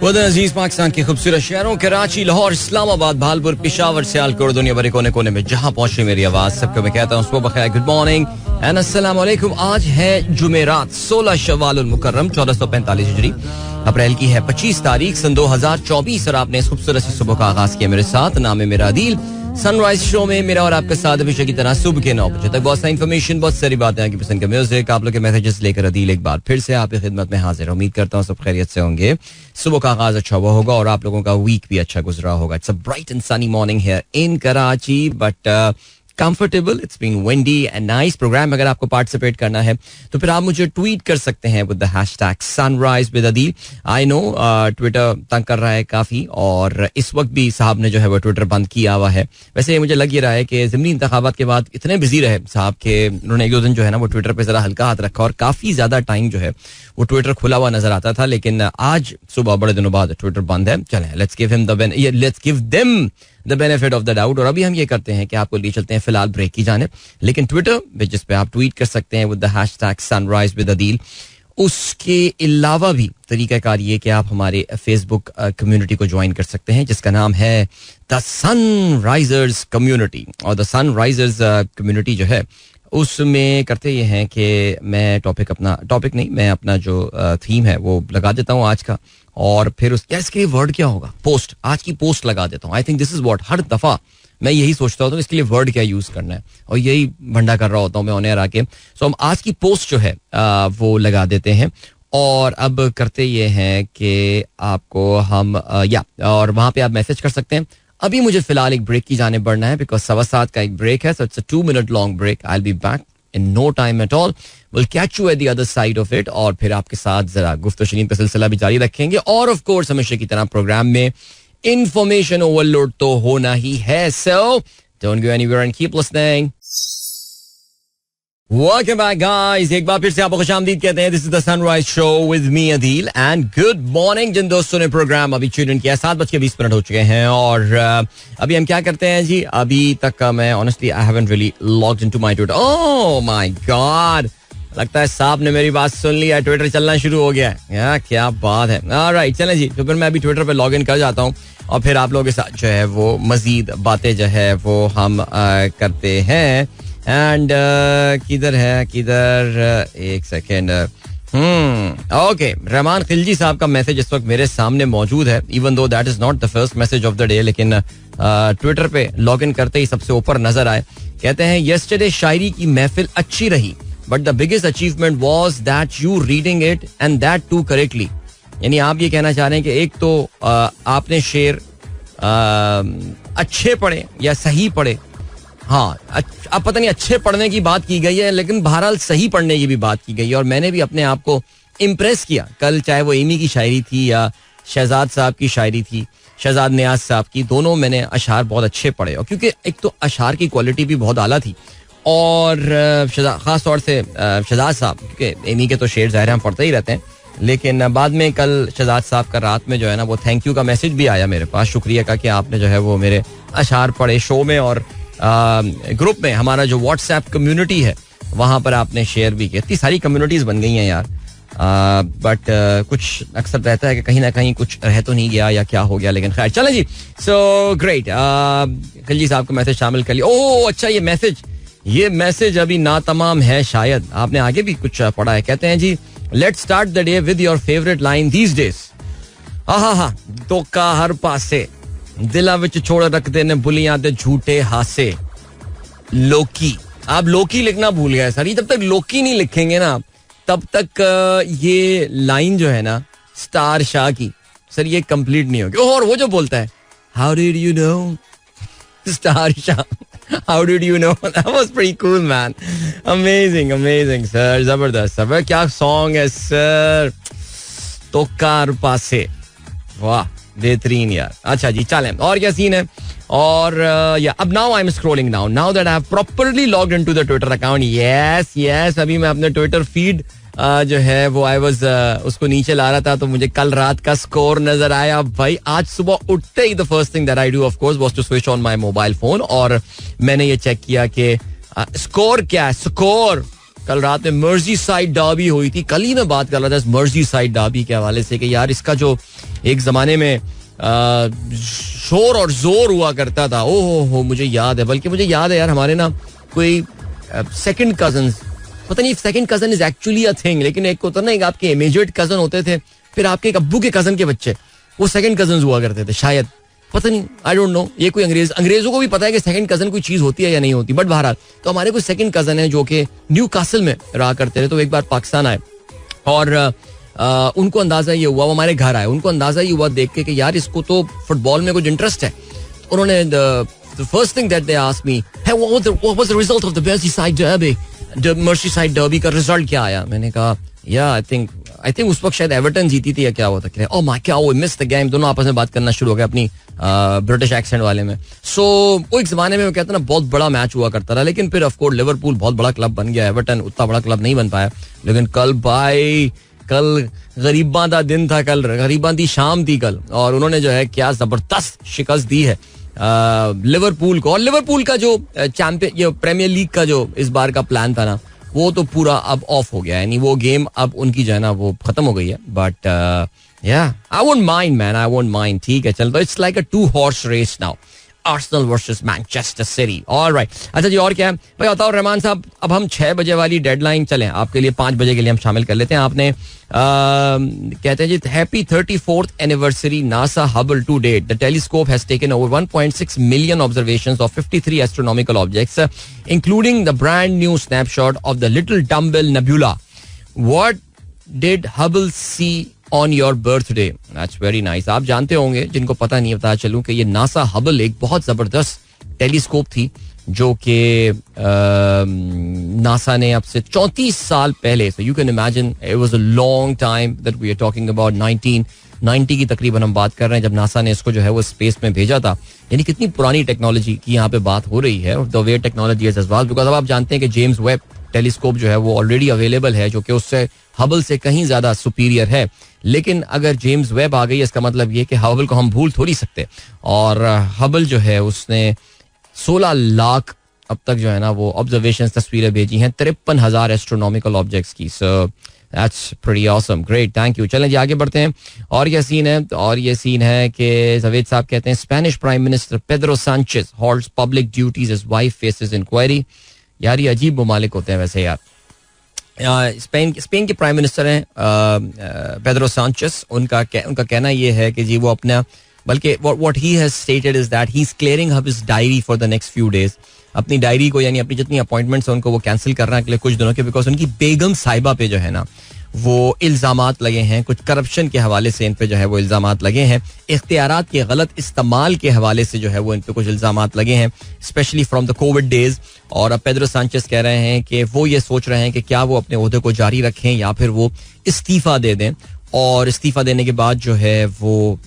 अजीज पाकिस्तान के खूबसूरत शहरों कराची, लाहौर, इस्लामाबाद, भालपुर, पिशावर, सियालकोट, दुनिया भर कोने कोने में जहां पहुंचे मेरी आवाज सबको मैं कहता हूं सुबह बखैर, गुड मॉर्निंग एंड अस्सलाम वालेकुम। आज है जुमेरात 16 शव्वाल मुकर्रम 1445 हिजरी, अप्रैल की है 25 तारीख सन 2024 और आपने इस खूबसूरत सी सुबह का आगाज किया मेरे साथ। नाम है मेरा अदील। सनराइज शो में मेरा और आपके साथ हमेशा की तरह सुबह के 9 बजे तक बहुत सारी इन्फॉर्मेशन, बहुत सारी बातें, आपकी पसंद का म्यूजिक, आप लोग के मैसेजेस लेकर अदील एक बार फिर से आपकी खिदमत में हाजिर। उम्मीद करता हूँ सब खैरियत से होंगे, सुबह का आगाज अच्छा हुआ होगा और आप लोगों का वीक भी अच्छा गुजरा होगा। It's a bright and sunny morning here in Karachi but comfortable, it's been windy and nice. Programme अगर आपको पार्टिसिपेट करना है तो फिर आप मुझे ट्वीट कर सकते हैं with the hashtag sunrise with Adeel. I know Twitter तंग कर रहा है काफी और इस वक्त भी साहब ने जो है वो ट्विटर बंद किया हुआ है। वैसे मुझे लग ही रहा है कि ज़िमनी इंतखाबात के बाद इतने बिजी रहे साहब के उन्होंने एक दो दिन जो है ना वो ट्विटर पे जरा हल्का हाथ रखा और काफी ज्यादा टाइम जो है वो ट्विटर खुला हुआ नजर आता था, लेकिन आज सुबह बड़े दिनों बाद ट्विटर बंद है। चलें, let's give them the benefit of the doubt. और अभी हम ये करते हैं कि आपको ले चलते हैं फिलहाल ब्रेक की जानिब, लेकिन ट्विटर जिस पे आप ट्वीट कर सकते हैं with the hashtag sunrise with Adeel. उसके अलावा भी तरीकाकार ये कि आप हमारे फेसबुक कम्युनिटी को ज्वाइन कर सकते हैं जिसका नाम है द सनराइजर्स कम्युनिटी। और द सनराइजर्स कम्युनिटी जो है उसमें करते ये हैं कि मैं मैं अपना जो थीम है वो लगा देता हूँ आज का, और फिर इसके वर्ड क्या होगा, पोस्ट, आज की पोस्ट लगा देता हूँ। I think this is what, हर दफा मैं यही सोचता होता हूँ इसके लिए वर्ड क्या यूज करना है और यही भंडा कर रहा होता हूँ मैं ऑन एयर आके। सो हम आज की पोस्ट जो है वो लगा देते हैं और अब करते ये हैं कि आपको हम और वहां पे आप मैसेज कर सकते हैं। अभी मुझे फिलहाल एक ब्रेक की जाने बढ़ना है बिकॉज 7:15 का एक ब्रेक है, so it's a 2 minute long break. I will be back in no time at all, will catch you at the other side of it और फिर आपके साथ जरा गुफ्तगू का सिलसिला भी जारी रखेंगे। और ऑफ कोर्स हमेशा की तरह प्रोग्राम में इंफॉर्मेशन ओवरलोड तो होना ही है, so don't go anywhere and keep listening. Welcome back guys, एक बार फिर से आपको खुशामदीद कहते हैं। This is the sunrise show with me Adeel and good morning जिन दोस्तों ने प्रोग्राम अभी ट्यून इन किया। 7:20 हो चुके हैं और अभी हम क्या करते हैं जी, अभी तक का मैं honestly I haven't really logged into my Twitter. Oh my God, लगता है साहब ने मेरी बात सुन ली है, ट्विटर चलना शुरू हो गया है यार, क्या बात है। ऑलराइट, चलें जी, तो फिर मैं अभी ट्विटर पे लॉग इन कर जाता हूँ और फिर आप लोगों के साथ जो है वो मजीद बातें जो है वो हम करते हैं। एंड किधर एक सेकेंड, ओके, रहमान खिलजी साहब का मैसेज इस वक्त मेरे सामने मौजूद है, even though that is not the first message of the day, लेकिन ट्विटर पे लॉग इन करते ही सबसे ऊपर नजर आए। कहते हैं यस्टरडे शायरी की महफिल अच्छी रही but the biggest achievement was that you reading it and that too correctly. यानी आप ये कहना चाह रहे हैं कि एक तो आपने शेर अच्छे पढ़े या सही पढ़े, हाँ अब पता नहीं अच्छे पढ़ने की बात की गई है लेकिन बहरहाल सही पढ़ने की भी बात की गई है और मैंने भी अपने आप को इम्प्रेस किया कल, चाहे वो एमी की शायरी थी या शहजाद साहब की शायरी थी, शहजाद नियाज साहब की, दोनों मैंने अशार बहुत अच्छे पढ़े और क्योंकि एक तो अशार की क्वालिटी भी बहुत आला थी और ख़ास तौर से शहजाद साहब, क्योंकि एमी के तो शेर ज़ाहिर हम पढ़ते ही रहते हैं, लेकिन बाद में कल शहजाद साहब का रात में जो है ना वो थैंक यू का मैसेज भी आया मेरे पास, शुक्रिया का कि आपने जो है वो मेरे अशार पढ़े शो में और ग्रुप में, हमारा जो व्हाट्सएप कम्युनिटी है वहां पर आपने शेयर भी किया। इतनी सारी कम्युनिटीज बन गई हैं यार, बट कुछ अक्सर रहता है कि कहीं ना कहीं कुछ रह तो नहीं गया या क्या हो गया, लेकिन खैर चलें जी। सो ग्रेट, खिलजी साहब का मैसेज शामिल कर लिया। ओह अच्छा, ये मैसेज अभी ना तमाम है, शायद आपने आगे भी कुछ पढ़ा है। कहते हैं जी, let's start the day with your favourite line these days. हाँ, तो का हर पासे दिला विच छोड़ रखते ने बुलियां दे झूठे हासे। लोकी, आप लोकी लिखना भूल गए सर, ये जब तक लोकी नहीं लिखेंगे ना तब तक ये लाइन जो है ना स्टार शाह की, सर ये कंप्लीट नहीं होगी। और वो जो बोलता है how did you know star Shah, how did you know, that was pretty cool man, amazing sir, जबरदस्त सर, क्या सॉन्ग है सर, तो कार पासे, वाह बेहतरीन यार। अच्छा जी, चलें और क्या सीन है। और अब now I am scrolling now that I have properly logged into the Twitter account. Yes, अभी मैं अपने ट्विटर फीड जो है वो आई वाज उसको नीचे ला रहा था तो मुझे कल रात का स्कोर नजर आया भाई। आज सुबह उठते ही the first thing that I do of course was to switch on my mobile phone और मैंने ये चेक किया कि स्कोर क्या है। स्कोर कल रात में मर्सीसाइड डर्बी हुई थी. कल ही मैं बात कर रहा था इस मर्सीसाइड डर्बी के हवाले से कि यार इसका जो एक जमाने में शोर और जोर हुआ करता था, हो मुझे याद है, बल्कि मुझे याद है यार हमारे ना कोई सेकंड कजन्स, पता नहीं second cousin is actually a thing, लेकिन एक होता ना, एक आपके इमीडिएट कजन होते थे, फिर आपके एक अब्बू के कजन के बच्चे, वो सेकंड कजन हुआ करते थे शायद, पता नहीं, आई डोंट नो. ये कोई अंग्रेजों को भी पता है कि सेकंड कजन कोई चीज होती है या नहीं होती, बट बहरहाल तो हमारे कोई सेकंड कजन है जो कि न्यू कासल में रहा करते थे. तो एक बार पाकिस्तान आए और उनको अंदाजा ये हुआ, वो हमारे घर आए, उनको अंदाजा ये हुआ देख के कि यार इसको तो फुटबॉल में कुछ इंटरेस्ट है. उन्होंने the first thing that they asked me, hey, what was the result of the Merseyside derby? The Merseyside derby का रिजल्ट क्या आया? मैंने कहा I think उस वक्त शायद एवर्टन जीती थी या क्या हुआ था. Oh my God, we missed the game. दोनों आपस में बात करना शुरू हो गए अपनी ब्रिटिश एक्सेंट वाले में. सो वो एक जमाने में कहते ना बहुत बड़ा मैच हुआ करता था, लेकिन फिर ऑफ कोर्स लिवरपूल बहुत बड़ा क्लब बन गया, एवर्टन उतना बड़ा क्लब नहीं बन पाया. लेकिन कल गरीबां दा दिन था, कल गरीबां दी शाम थी कल, और उन्होंने जो है क्या जबरदस्त शिकस्त दी है लिवरपूल को. और लिवरपूल का जो चैंपियन, ये प्रीमियर लीग का जो इस बार का प्लान था ना, वो तो पूरा अब ऑफ हो गया है, यानी वो गेम अब उनकी जो है ना वो खत्म हो गई है. But I won't mind man, I won't mind. ठीक है, चल, तो it's like a 2 horse race now, Arsenal versus Manchester City. Alright, अच्छा जी, और क्या है भाई बताओ रहमान साहब. अब हम 6 बजे वाली डेडलाइन, चलें आपके लिए 5 बजे के लिए हम शामिल कर लेते हैं. आपने कहते हैं जी, happy 34th anniversary NASA Hubble to date. The telescope has taken over 1.6 million observations of 53 astronomical objects, including the brand new snapshot of the little dumbbell nebula. What did Hubble see on your birthday? That's very nice. आप जानते होंगे, जिनको पता नहीं, बता चलूं कि ये नासा हबल एक बहुत जबरदस्त टेलीस्कोप थी जो कि नासा ने अब से 34 साल पहले, so you can imagine it was a long time that we are talking about 1990 की तकरीबन हम बात कर रहे हैं जब नासा ने इसको जो है वो स्पेस में भेजा था. यानी कितनी पुरानी टेक्नोलॉजी की यहाँ पे बात हो रही है, the way technology is as well, because अब आप जानते हैं कि जेम्स वेब टेलीस्कोप जो है वो ऑलरेडी अवेलेबल है, जो कि उससे हबल से कहीं ज्यादा सुपीरियर है. लेकिन अगर जेम्स वेब आ गई, इसका मतलब ये कि हबल को हम भूल थोड़ी सकते. और हबल जो है उसने 16 लाख अब तक जो है ना वो ऑब्जर्वेशन तस्वीरें भेजी हैं 53,000 एस्ट्रोनॉमिकल ऑब्जेक्ट्स की. So that's pretty awesome, great, thank you. चलें जी आगे बढ़ते हैं. और ये सीन है, और ये सीन है कि जावेद साहब कहते हैं Spanish prime minister Pedro Sanchez holds public duties, his wife faces inquiry. यार ये अजीब ममालिक होते हैं वैसे यार. स्पेन के प्राइम मिनिस्टर हैं पेड्रो सांचेस. उनका कहना यह है कि जी वो अपना, बल्कि what he has stated is that he is clearing up his diary for the next few days. अपनी डायरी को, यानी अपनी जितनी अपॉइंटमेंट्स हैं उनको वो कैंसिल कर रहा है अगले कुछ दिनों के, बिकॉज उनकी बेगम साहिबा पे जो है ना वो इल्जामात लगे हैं, कुछ करप्शन के हवाले से इन पे जो है वो इल्जामात लगे हैं, इख्तियारात के गलत इस्तेमाल के हवाले से जो है वो इन पे कुछ इल्जामात लगे हैं, specially from the Covid days. और अब पेड्रो सांचेस कह रहे हैं कि वो ये सोच रहे हैं कि क्या वो अपने ओहदे को जारी रखें या फिर वो इस्तीफा दे दें. और इस्तीफा देने के बाद जो है वो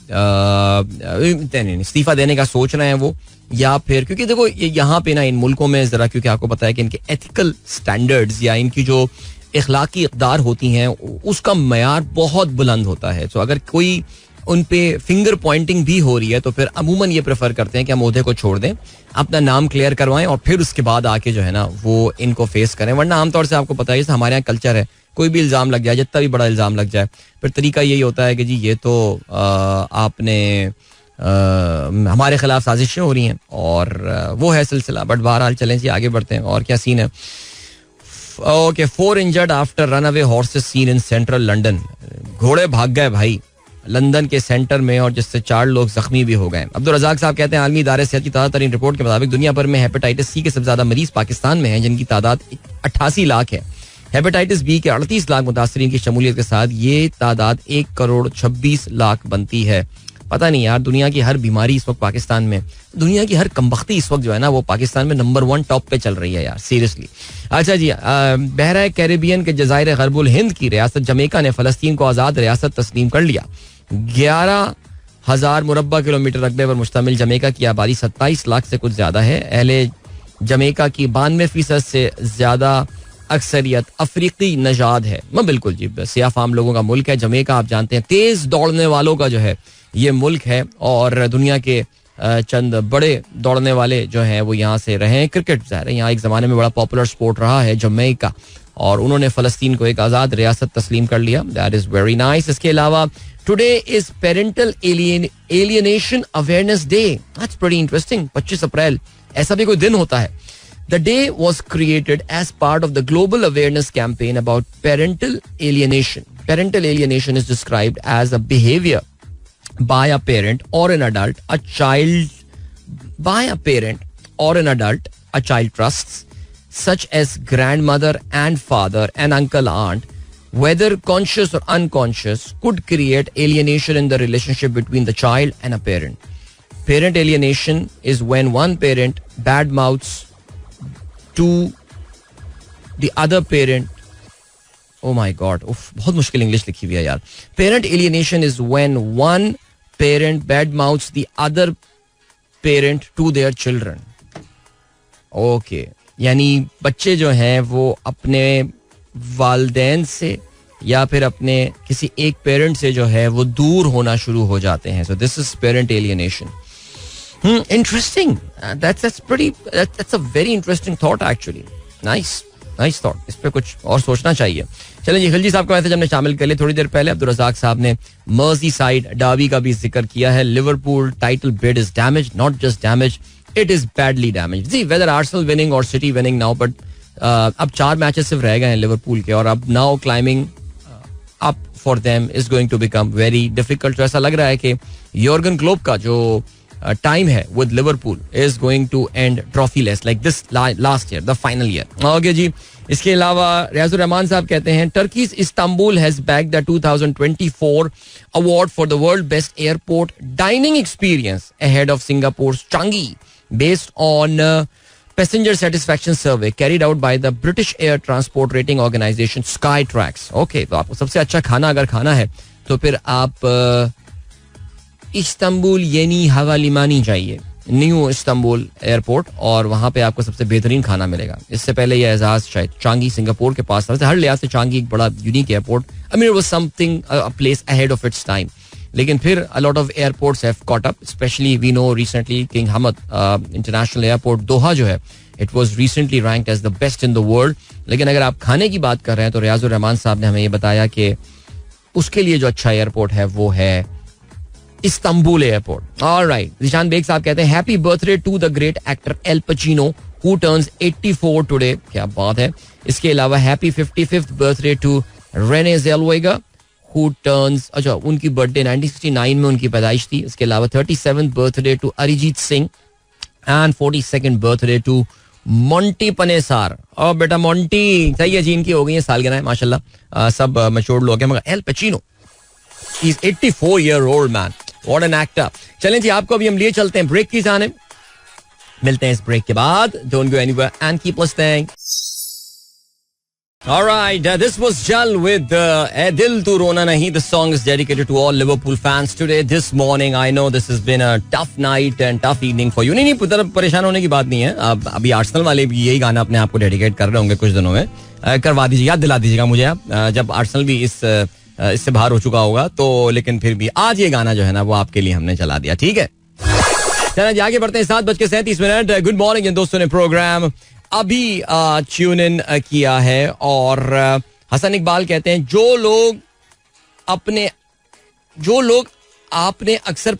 इस्तीफा देने का सोच रहे हैं वो, या फिर क्योंकि देखो यहाँ पे ना इन मुल्कों में जरा, क्योंकि आपको पता है कि इनके एथिकल स्टैंडर्ड्स या इनकी जो इखलाकी इक़दार होती हैं उसका मयार बहुत बुलंद होता है. तो अगर कोई उन पे फिंगर पॉइंटिंग भी हो रही है तो फिर अमूमन ये प्रेफर करते हैं कि हम ओहदे को छोड़ दें, अपना नाम क्लियर करवाएं और फिर उसके बाद आके जो है ना वो इनको फेस करें. वरना आमतौर से आपको पता है, जैसे हमारे यहाँ कल्चर है, कोई भी इल्ज़ाम लग जाए, जितना भी बड़ा इल्ज़ाम लग जाए, फिर तरीका यही होता है कि जी ये तो आपने हमारे खिलाफ साजिशें हो रही हैं, और वो है सिलसिला. बट बहरहाल चलें जी आगे बढ़ते हैं. और क्या सीन है? Okay, 4 injured after run away horses seen in central London. घोड़े भाग गए भाई लंदन के सेंटर में, और जिससे 4 लोग जख्मी भी हो गए. अब्दुल रज़ाक साहब कहते हैं आलमी इदारे सेहत की ताज़ा तरीन रिपोर्ट के मुताबिक दुनिया भर में हेपेटाइटिस सी के सबसे ज्यादा मरीज पाकिस्तान में हैं, जिनकी तादाद 88 लाख है. हेपेटाइटिस बी के 38 लाख मुतासरीन की शमूलियत के साथ ये तादाद 1,26,00,000 बनती है. पता नहीं यार, दुनिया की हर बीमारी इस वक्त पाकिस्तान में, दुनिया की हर कमबख्ती इस वक्त जो है ना वो पाकिस्तान में नंबर 1 टॉप पे चल रही है यार, सीरियसली. अच्छा जी, बहरा कैरेबियन के जज़ायर गरबुल हिंद की रियासत जमैका ने फ़लस्तीन को आज़ाद रियासत तस्लीम कर लिया. 11,000 मुरब्बा किलोमीटर रकबे पर मुश्तमिल जमैका की आबादी 27 लाख से कुछ ज्यादा है. अहले जमैका की 92% से ज्यादा अक्सरियत अफ्रीकी नजाद है. बिल्कुल जी, सियाह फाम लोगों का मुल्क है जमैका. आप जानते हैं तेज दौड़ने वालों का जो है ये मुल्क है, और दुनिया के चंद बड़े दौड़ने वाले जो हैं वो यहाँ से रहे हैं. क्रिकेट ज़ाहिर है यहाँ एक ज़माने में बड़ा पॉपुलर स्पोर्ट रहा है जमैका, और उन्होंने फ़लस्तीन को एक आज़ाद रियासत तस्लीम कर लिया. That is very nice. इसके अलावा today is parental alienation awareness day. That's pretty interesting. 25 अप्रैल ऐसा भी कोई दिन होता है. The day was created as part of the global awareness campaign about parental alienation. Parental alienation is described as a behavior by a parent or an adult a child trusts, such as grandmother and father and uncle, aunt, whether conscious or unconscious, could create alienation in the relationship between the child and a parent. Parent alienation is when one parent badmouths to the other parent. Oh my God, बहुत मुश्किल English लिखी हुई है यार. Parent alienation is when one parent badmouths the other parent to their children. Okay, यानी बच्चे जो हैं वो अपने वालिदैन से या फिर अपने किसी एक पेरेंट से जो है वो दूर होना शुरू हो जाते हैं. So this is parent alienation. Interesting. That's a very interesting thought actually. Nice thought. इस पे कुछ और सोचना चाहिए. चलें जी, खिलजी साहब का मैसेज हमने शामिल कर लिया. थोड़ी देर पहले अब्दुल रज़ाक साहब ने मर्सीसाइड डर्बी का भी जिक्र किया है. Liverpool title bid is damage, not just damage, it is badly damage. जी, वेदर आर्सेनल विनिंग और सिटी विनिंग नाउ, बट अब 4 मैचेस सिर्फ रह गए हैं लिवरपूल के और अब now climbing up for them is going to become very difficult. तो ऐसा लग रहा है कि योर्गन क्लोप का जो टाइम है with Liverpool is going to end trophyless like this last year, the final year. Okay जी. इसके अलावा रियाजुर रहमान साहब कहते हैं Turkey's Istanbul has back the 2024 award for the world best airport dining experience ahead of Singapore Changi based on passenger satisfaction survey carried out by the British air transport rating organisation Skytrax. Okay, तो आपको सबसे अच्छा खाना अगर खाना है तो फिर आप इस्तांबुल यानी हवा लिमानी चाहिए, न्यू इस्तांबुल एयरपोर्ट, और वहां पे आपको सबसे बेहतरीन खाना मिलेगा. इससे पहले ये एजाज शायद चांगी सिंगापुर के पास था. हर लिहाज से चांगी एक बड़ा unique airport. I mean it was something a place ahead of its time. लेकिन फिर a lot of airports have caught up, specially we know recently King Hamad international airport Doha जो है it was recently ranked as the best in the world. लेकिन अगर आप खाने की बात कर रहे हैं तो रियाजुर रहमान साहब ने हमें ये बताया कि उसके लिए जो अच्छा एयरपोर्ट है वो है Istanbul airport. Alright. Zeeshan Baig साहब कहते हैं happy birthday to the great actor Al Pacino who turns 84 today. क्या बात है. इसके अलावा happy 55th birthday to Renee Zellweger who turns, अच्छा उनकी बर्थडे 1969 में उनकी पैदाइश थी. इसके अलावा 37th birthday to Arijit Singh and 42nd birthday to Monty Panesar. और बेटा मोंटी सही है जी, इनकी हो गई है सालगिरह माशाल्लाह. सब मैच्योर्ड लोग हैं मगर L Pacino he is 84 year old man. What an actor. चलें जी, आपको अभी हम लिए चलते हैं ब्रेक की जाने. मिलते हैं इस ब्रेक के बाद. Don't go anywhere and keep listening. All right, this was Jal with Dil Tu Rona Nahi. The song is dedicated to all Liverpool fans today. This morning, I know this has been a tough night and tough evening for you. नहीं परेशान होने की बात नहीं है. अब अभी Arsenal वाले भी यही गाना अपने आप को डेडिकेट कर रहे होंगे कुछ दिनों में. करवा दीजिए, याद दिला दीजिएगा मुझे आप जब आर्सेनल भी इससे बाहर हो चुका होगा तो. लेकिन फिर भी आज ये गाना जो है ना वो आपके लिए हमने चला दिया. ठीक है, चलिए जी आगे बढ़ते हैं. 7:37. गुड मॉर्निंग दोस्तों ने प्रोग्राम अभी ट्यून इन किया है और हसन इकबाल कहते हैं जो लोग आपने अक्सर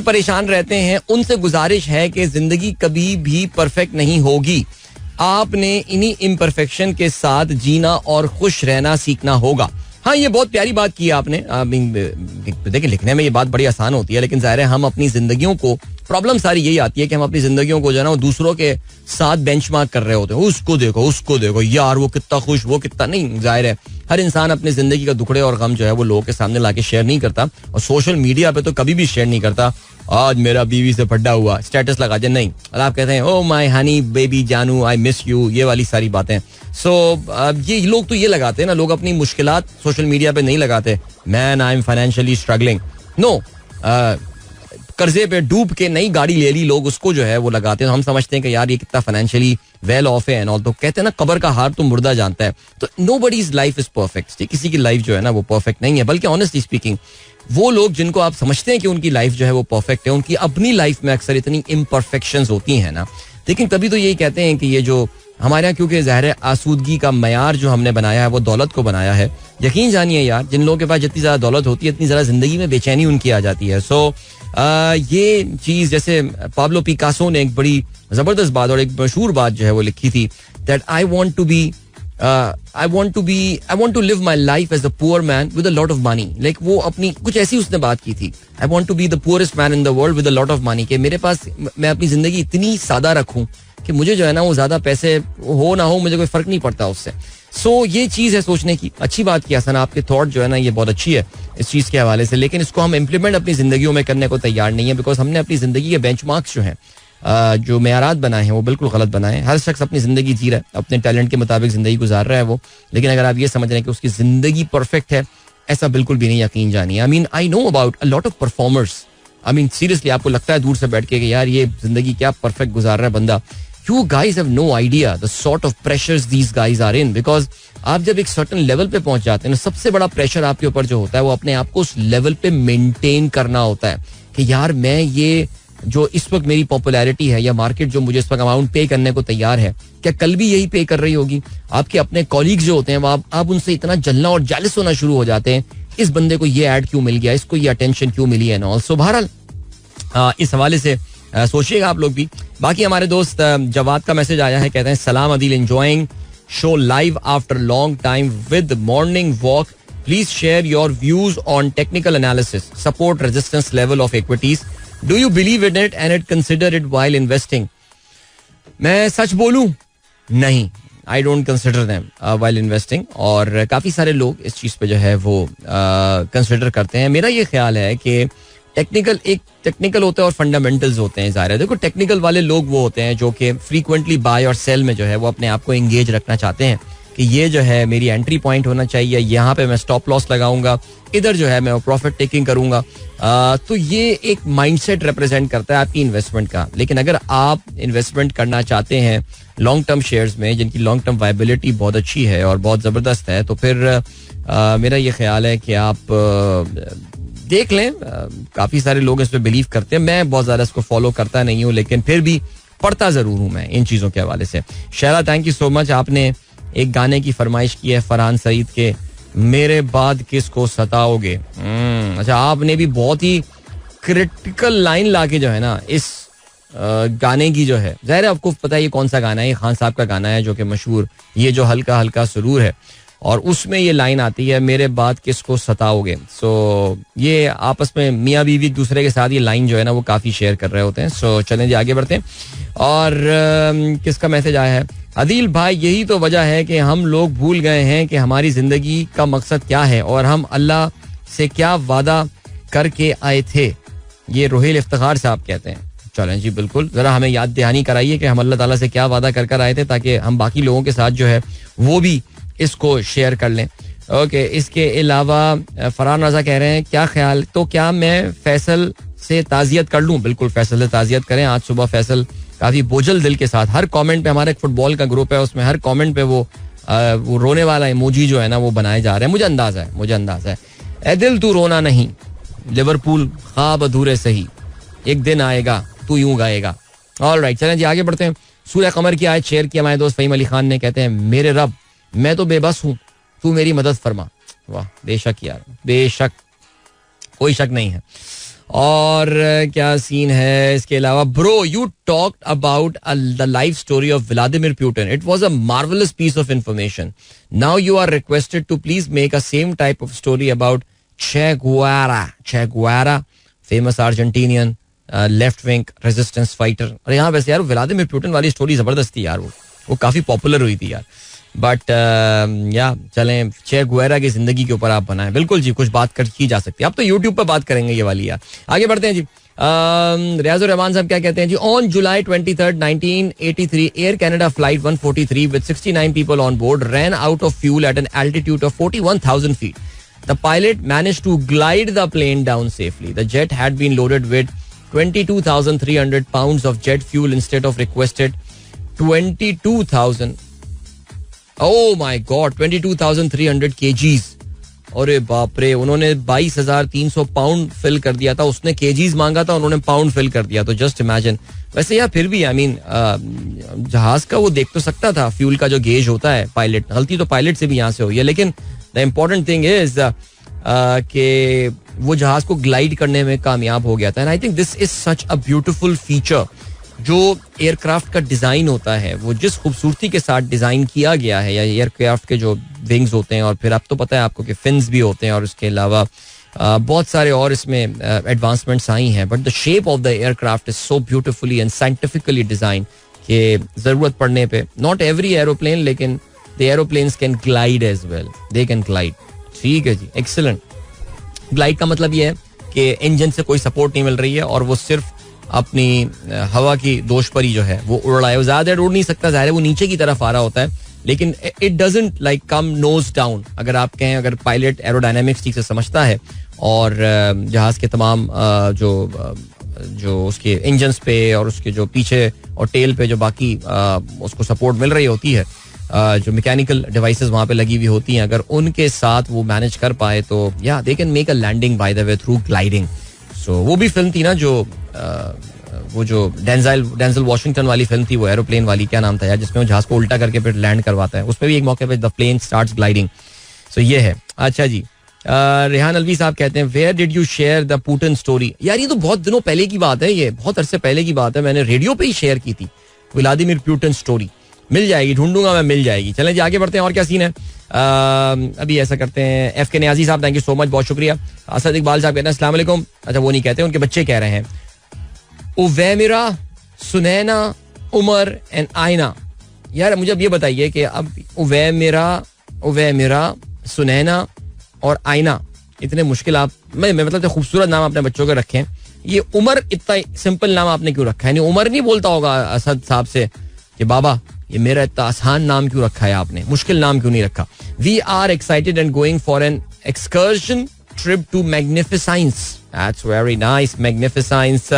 परेशान रहते हैं उनसे गुजारिश है कि जिंदगी कभी भी परफेक्ट नहीं होगी. आपने इन्हीं इम्परफेक्शन के साथ जीना और खुश रहना सीखना होगा. हाँ, ये बहुत प्यारी बात की आपने. देखिए, लिखने में ये बात बड़ी आसान होती है लेकिन जाहिर है हम अपनी जिंदगियों को, प्रॉब्लम सारी यही आती है कि हम अपनी जिंदगियों को जो है ना दूसरों के साथ बेंचमार्क कर रहे होते हैं. उसको देखो यार वो कितना खुश, वो कितना नहीं. जाहिर है हर इंसान अपनी जिंदगी का दुखड़े और गम जो है वो लोगों के सामने लाके शेयर नहीं करता और सोशल मीडिया पे तो कभी भी शेयर नहीं करता. आज मेरा बीवी से फड्डा हुआ, स्टेटस लगा दे नहीं, और आप कहते हैं ओ माय हनी बेबी जानू आई मिस यू, ये वाली सारी बातें. ये लोग तो ये लगाते हैं ना, लोग अपनी मुश्किलात सोशल मीडिया पे नहीं लगाते. Man I am financially struggling, no, कर्जे पे डूब के नई गाड़ी ले ली, लोग उसको जो है वो लगाते हैं. हम समझते हैं कि यार ये कितना फाइनेंशियली वेल ऑफ है एंड ऑल. तो कहते हैं ना कब्र का हार तो मुर्दा जानता है. तो नोबडीज लाइफ इज परफेक्ट. किसी की लाइफ जो है ना वो परफेक्ट नहीं है. बल्कि ऑनेस्टली स्पीकिंग वो लोग जिनको आप समझते हैं कि उनकी लाइफ जो है वो परफेक्ट है, उनकी अपनी लाइफ में अक्सर इतनी इम्परफेक्शंस होती हैं ना. लेकिन कभी तो यही कहते हैं कि ये जो हमारे यहाँ क्योंकि ज़ाहिर है आसूदगी का मयार जो हमने बनाया है वो दौलत को बनाया है. यकीन जानिए यार, जिन लोगों के पास जितनी ज़्यादा दौलत होती है इतनी ज़्यादा ज़िंदगी में बेचैनी उनकी आ जाती है. सो ये चीज़, जैसे पाब्लो पिकासो ने एक बड़ी ज़बरदस्त बात और एक मशहूर बात जो है वो लिखी थी, that I want to live my life as a poor man with a lot of money. Like वो अपनी कुछ ऐसी उसने बात की थी, I want to be the poorest man in the world with a lot of money, कि मेरे पास, मैं अपनी जिंदगी इतनी सादा रखूं कि मुझे जो है ना वो ज्यादा पैसे हो ना हो मुझे कोई फर्क नहीं पड़ता उससे. सो ये चीज है सोचने की. अच्छी बात की हसन, आपकी थॉट जो है ना ये बहुत अच्छी है इस चीज के हवाले से, लेकिन इसको हम इम्प्लीमेंट अपनी जिंदगियों में करने को तैयार नहीं है, बिकॉज हमने अपनी जिंदगी के बेंचमार्क्स जो हैं, जो मेयारात बनाए हैं वो बिल्कुल गलत बनाए हैं. हर शख्स अपनी जिंदगी जी रहा है, अपने टैलेंट के मुताबिक जिंदगी गुजार रहा है वो, लेकिन अगर आप ये समझ रहे हैं कि उसकी जिंदगी परफेक्ट है, ऐसा बिल्कुल भी नहीं. यकीन जानिए, I mean I know about a lot of performers. I mean seriously आपको लगता है दूर से बैठ के कि यार ये जिंदगी क्या परफेक्ट गुजार रहा है बंदा. You guys have no idea the sort of pressures these guys are in, because आप जब एक सर्टन लेवल पे पहुंच जाते हैं, सबसे बड़ा प्रेशर आपके ऊपर जो होता है वो अपने आप को उस लेवल पे मेंटेन करना होता है कि यार मैं ये जो इस वक्त मेरी पॉपुलैरिटी है या मार्केट जो मुझे इस वक्त अमाउंट पे करने को तैयार है, क्या कल भी यही पे कर रही होगी. आपके अपने कॉलीग्स जो होते हैं वो आप उनसे इतना जलना और जालिस होना शुरू हो जाते हैं, इस बंदे को ये ऐड क्यों मिल गया, इसको ये अटेंशन क्यों मिली है. ऑल्सो बहरहाल इस हवाले से सोचिएगा आप लोग भी. बाकी हमारे दोस्त जवाद का मैसेज आया है, कहते हैं सलाम Adeel, enjoying show live after long time with morning walk. Please share your views on technical analysis, support resistance level of equities. Do you believe in it and it consider it while investing. मैं सच बोलूं, नहीं, I don't consider them while investing. और काफी सारे लोग इस चीज पे जो है वो कंसिडर करते हैं. मेरा ये ख्याल है कि टेक्निकल होता है और फंडामेंटल्स होते हैं. ज़ाहिर है, देखो टेक्निकल वाले लोग वो होते हैं जो कि फ्रीक्वेंटली बाय और सेल में जो है वो अपने आप को एंगेज रखना चाहते हैं कि ये जो है मेरी एंट्री पॉइंट होना चाहिए, यहाँ पे मैं स्टॉप लॉस लगाऊंगा, इधर जो है मैं प्रॉफिट टेकिंग करूंगा. तो ये एक माइंडसेट रिप्रेजेंट करता है आपकी इन्वेस्टमेंट का. लेकिन अगर आप इन्वेस्टमेंट करना चाहते हैं लॉन्ग टर्म शेयर्स में जिनकी लॉन्ग टर्म वायबिलिटी बहुत अच्छी है और बहुत ज़बरदस्त है, तो फिर मेरा ये ख्याल है कि आप देख लें. काफी सारे लोग इस पे बिलीव करते हैं, मैं बहुत ज्यादा इसको फॉलो करता नहीं हूँ, लेकिन फिर भी पढ़ता जरूर हूँ मैं इन चीजों के हवाले से. शहरा, थैंक यू सो मच. आपने एक गाने की फरमाइश की है फरहान सईद के, मेरे बाद किसको सताओगे. अच्छा, आपने भी बहुत ही क्रिटिकल लाइन लाके जो है ना इस गाने की जो है, जाहिर है आपको पता है ये कौन सा गाना है, ये खान साहब का गाना है जो कि मशहूर, ये जो हल्का हल्का सुरूर है, और उसमें ये लाइन आती है, मेरे बाद किसको सताओगे. सो ये आपस में मियाँ बीवी एक दूसरे के साथ ये लाइन जो है ना वो काफ़ी शेयर कर रहे होते हैं. सो चलें जी आगे बढ़ते हैं. और किसका मैसेज आया है, अदील भाई, यही तो वजह है कि हम लोग भूल गए हैं कि हमारी ज़िंदगी का मकसद क्या है और हम अल्लाह से क्या वादा करके आए थे. ये रोहिल इफ्तिखार साहब कहते हैं. चलें जी, बिल्कुल, ज़रा हमें याद दहानी कराइए कि हम अल्लाह ताला से क्या वादा कर आए थे, ताकि हम बाकी लोगों के साथ जो है वो भी इसको शेयर कर लें. ओके, इसके अलावा फरहान रजा कह रहे हैं, क्या ख्याल, तो क्या मैं फैसल से ताज़ियत कर लूँ. बिल्कुल, फैसल से ताज़ियत करें. आज सुबह फैसल काफ़ी बोझल दिल के साथ, हर कमेंट पे, हमारा एक फुटबॉल का ग्रुप है उसमें हर कमेंट पे वो रोने वाला इमोजी जो है ना वो बनाए जा रहे हैं. मुझे अंदाज़ा है. ए दिल तू रोना नहीं, लिवरपूल ख्वाब अधूरे सही, एक दिन आएगा तू यूं गाएगा. ऑलराइट, चलें जी आगे बढ़ते हैं. सूरह कमर की आयत शेयर की हमारे दोस्त फहीम अली खान ने, कहते हैं, मेरे रब, मैं तो बेबस हूँ, तू मेरी मदद फरमा. वाह, बेशक यार, बेशक, कोई शक नहीं है. और क्या सीन है इसके अलावा. Bro, you talked about the life story of Vladimir Putin. It was a marvellous piece of information. Now you are requested to please make a same type of story about Che Guevara, famous Argentinian left wing resistance fighter. और यहाँ वैसे यार Vladimir Putin वाली story जबरदस्त थी यार, वो काफी पॉपुलर हुई थी यार. बट या चलें, चे गुएरा की जिंदगी के ऊपर आप बनाएं. बिल्कुल जी, कुछ बात की जा सकती है. अब तो यूट्यूब पर बात करेंगे ये वाली यार. आगे बढ़ते हैं जी. रियाजुर रहमान साहब क्या कहते हैं जी. On July 23, 1983 Air Canada flight 143 with 69 people on board ran out of fuel at an altitude of 41,000 feet. The pilot managed to glide the plane down safely. The jet had been loaded with 22,300 pounds of jet fuel instead of requested 22,000. Oh my God, 22,300 kgs अरे बाप रे, उन्होंने 22,300 pound fill कर दिया था. उसने KGs मांगा था, उन्होंने पाउंड फिल कर दिया. तो जस्ट इमेजिन. वैसे यार फिर भी आई मीन जहाज का वो देख तो सकता था फ्यूल का जो गेज होता है. पायलट, गलती तो पायलट से भी यहाँ से हुई है. लेकिन द इम्पोर्टेंट थिंग इज कि वो जहाज को ग्लाइड करने में कामयाब हो गया था. And I think this is such a beautiful feature. जो एयरक्राफ्ट का डिजाइन होता है, वो जिस खूबसूरती के साथ डिजाइन किया गया है, या एयरक्राफ्ट के जो विंग्स होते हैं, और फिर अब तो पता है आपको कि फिन्स भी होते हैं, और उसके अलावा बहुत सारे और इसमें एडवांसमेंट्स आई हैं. But the shape of the aircraft is so beautifully and scientifically design कि जरूरत पड़ने पे, नॉट एवरी एरोप्लेन, लेकिन the aeroplanes can glide as well. They can glide. ठीक है जी, एक्सीलेंट. ग्लाइड का मतलब ये है कि इंजन से कोई सपोर्ट नहीं मिल रही है, और वो सिर्फ अपनी हवा की दोष पर ही जो है वो उड़ रहा है. वो ज्यादा देर उड़ नहीं सकता, जाहिर है वो नीचे की तरफ आ रहा होता है, लेकिन it doesn't like come nose down. अगर आप कहें, अगर पायलट एरोडायनेमिक्स ठीक से समझता है और जहाज के तमाम जो उसके इंजन्स पे और उसके जो पीछे और टेल पे जो बाकी उसको सपोर्ट मिल रही होती है, जो मैकेनिकल डिवाइसेस वहां पे लगी हुई होती हैं, अगर उनके साथ वो मैनेज कर पाए तो या they can make a landing by the way through gliding. So वो भी फिल्म थी ना जो वो जो डेंजल वॉशिंगटन वाली फिल्म थी, वो एरोप्लेन वाली, क्या नाम था यार, जिसमें वो जहाज को उल्टा करके फिर लैंड करवाता है. उसमें भी एक मौके पे the plane starts gliding. So ये है. अच्छा जी, रेहान अलवी साहब कहते हैं where did you share the Putin story. यार ये तो बहुत दिनों पहले की बात है, ये बहुत अरसे पहले की बात है. मैंने रेडियो पे ही शेयर की थी व्लादिमीर पुतिन स्टोरी. मिल जाएगी, ढूंढूंगा मैं, मिल जाएगी. चलें जी आगे बढ़ते हैं. और क्या सीन है अभी? ऐसा करते हैं. एफ के नियाजी साहब, थैंक यू सो मच, बहुत शुक्रिया. असद इकबाल साहब कहते हैं अस्सलाम वालेकुम. अच्छा वो नहीं कहते, उनके बच्चे कह रहे हैं. उवैमिरा, सुनैना, उमर एंड आयना. यार मुझे अब ये बताइए कि अब उवैमिरा, सुनैना और आयना, इतने मुश्किल आप मतलब खूबसूरत नाम अपने बच्चों के रखें. ये उमर इतना सिंपल नाम आपने क्यों रखा है? नहीं, उमर नहीं बोलता होगा असद साहब से कि बाबा ये मेरा इतना आसान नाम क्यों रखा है आपने, मुश्किल नाम क्यों नहीं रखा? We are excited and going for an excursion trip to magnificence. That's very nice. Magnificence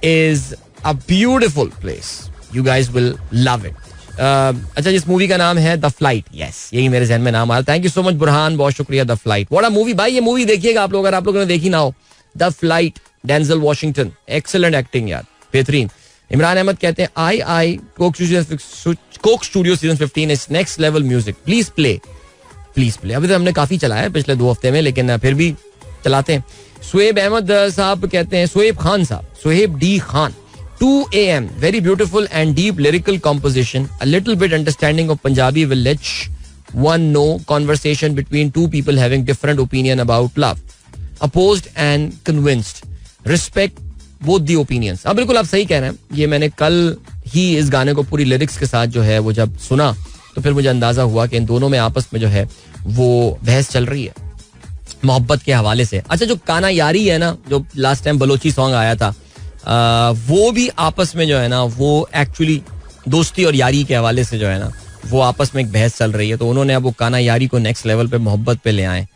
is a beautiful place. You guys will love it. अच्छा, जिस मूवी का नाम है द फ्लाइट. यस, यही मेरे जहन में नाम आ रहा. Thank you so much Burhan, बहुत शुक्रिया. The flight, what a movie भाई. ये मूवी देखिएगा आप लोग, अगर आप लोगों ने देखी ना हो. The flight, Denzel Washington, excellent acting यार, बेहतरीन. इमरान अहमद कहते हैं I Coke Studio season 15 is next level music. Please play. अभी तो हमने काफी चलाया है पिछले 2 हफ्ते में, लेकिन फिर भी चलाते हैं. सुहेब अहमद साहब कहते हैं, सुहेब खान साहब, Suhaib D Khan, 2 AM, very beautiful and deep lyrical composition. A little bit understanding of Punjabi will let one know conversation between two people having different opinion about love. Opposed and convinced. Respect both the opinions. अब बिल्कुल आप सही कह रहे हैं. ये मैंने कल ही इस गाने को पूरी लिरिक्स के साथ जो है वो जब सुना तो फिर मुझे अंदाजा हुआ कि इन दोनों में आपस में जो है वो बहस चल रही है मोहब्बत के हवाले से. अच्छा, जो काना यारी है ना, जो लास्ट टाइम बलोची सॉन्ग आया था, वो भी आपस में जो है ना वो एक्चुअली दोस्ती और यारी के हवाले से जो है ना वो आपस में एक बहस चल रही है. तो उन्होंने अब वो काना यारी को नेक्स्ट लेवल पे मोहब्बत पे ले आए.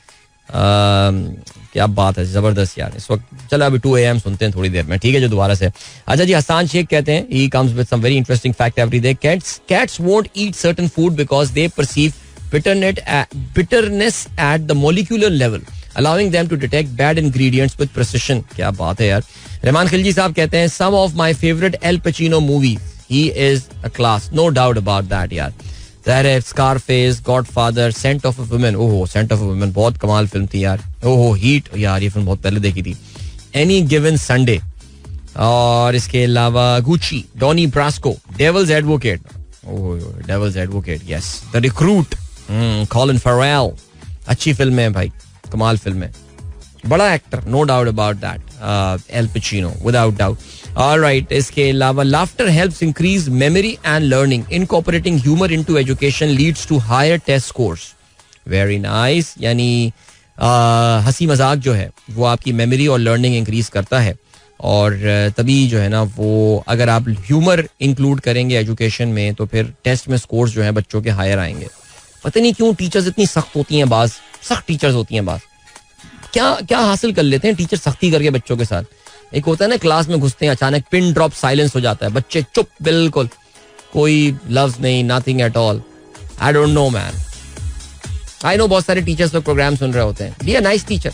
क्या बात है, जबरदस्त यार. इस वक्त चलो अभी 2 AM सुनते हैं थोड़ी देर में, ठीक है जो दोबारा से. अच्छा जी, हसान शेख कहते हैं he comes with some very interesting fact every day. Cats won't eat certain food because they perceive bitterness at the molecular level, allowing them to detect bad ingredients with precision. क्या बात है यार. रहमान खिलजी साहब कहते हैं some of my favorite Al Pacino movies. He is a class, no doubt about that यार. Scarface, Godfather, Scent of a Woman. ओहो, Scent of a Woman बहुत कमाल फिल्म थी यार. ओहो, Heat यार, ये फिल्म बहुत पहले देखी थी. Any Given Sunday, और इसके अलावा Gucci, Donnie Brasco, Devil's Advocate. Oh, Devil's Advocate, yes. The Recruit, Colin Farrell, अच्छी फिल्म है भाई, कमाल फिल्म है, बड़ा actor, no doubt about that. Al Pacino, without doubt. Alright, इसके अलावा laughter helps increase memory and learning. Incorporating humour into education leads to higher test scores. Very nice. यानी हंसी मजाक जो है वो आपकी मेमोरी और लर्निंग इंक्रीज करता है, और तभी जो है ना वो अगर आप ह्यूमर इंक्लूड करेंगे एजुकेशन में तो फिर टेस्ट में स्कोर्स जो है बच्चों के हायर आएंगे. पता नहीं क्यों टीचर्स इतनी सख्त होती हैं, बाज सख्त टीचर्स होती हैं बाज. क्या हासिल कर लेते हैं टीचर सख्ती करके बच्चों के साथ? एक होता है ना, क्लास में घुसते हैं अचानक पिन ड्रॉप साइलेंस हो जाता है, बच्चे चुप, बिल्कुल कोई लफ्ज नहीं, nothing at all. I don't know man. I know बहुत सारे टीचर्स लोग प्रोग्राम सुन रहे होते हैं. Be a nice teacher,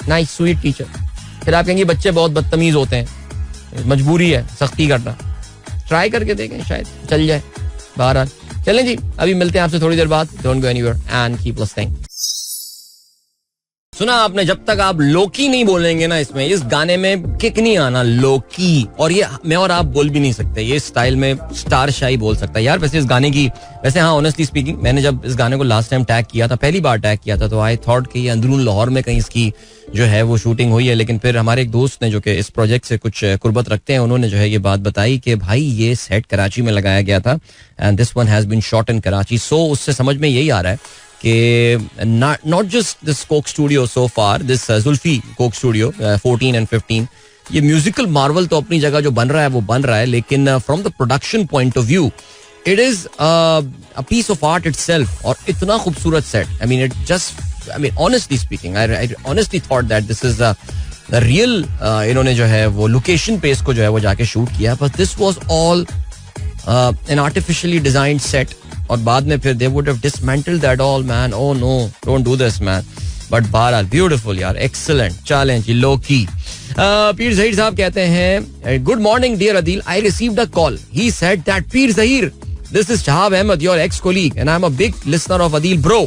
nice sweet teacher. फिर आप कहेंगे बच्चे बहुत बदतमीज होते हैं, मजबूरी है सख्ती करना. ट्राई करके देखें, शायद चल जाए. बहरहाल चलें जी, अभी मिलते हैं आपसे थोड़ी देर बाद. Don't go anywhere and keep listening. सुना आपने, जब तक आप लोकी नहीं बोलेंगे ना इसमें, इस गाने में किक नहीं आना. लोकी, और ये मैं और आप बोल भी नहीं सकते. ये स्टाइल में स्टार शाही बोल सकता है यार. वैसे इस गाने की, वैसे हाँ ऑनेस्टली स्पीकिंग, मैंने जब इस गाने को लास्ट टाइम टैग किया था, पहली बार टैग किया था, तो आई थॉट कि ये अंदरून लाहौर में कहीं इसकी जो है वो शूटिंग हुई है. लेकिन फिर हमारे एक दोस्त ने, जो कि इस प्रोजेक्ट से कुछ कुर्बत रखते हैं, उन्होंने जो है ये बात बताई कि भाई ये सेट कराची में लगाया गया था and this one has been shot in Karachi. सो उससे समझ में यही आ रहा है कि not just this Coke Studio so far, this Zulfi Coke Studio 14 and 15, ये म्यूजिकल मार्वल तो अपनी जगह जो बन रहा है वो बन रहा है, लेकिन from the production point of view it is a piece of art itself. और इतना खूबसूरत set. I mean it just, I mean honestly speaking, I honestly thought that this is the real, इन्होंने जो है वो लोकेशन पे इसको जो है वो जाके शूट किया, but this was all an artificially designed set. और बाद में फिर they would have dismantled that all, man. Oh no, don't do this, man. But बहरहाल beautiful यार, excellent. चैलेंज लोकी. पीर ज़हीर साहब कहते हैं, good morning dear Adeel, I received a call. He said that Pir Zaheer, this is Shahab Ahmed, your ex-colleague, and I'm a big listener of Adil, bro.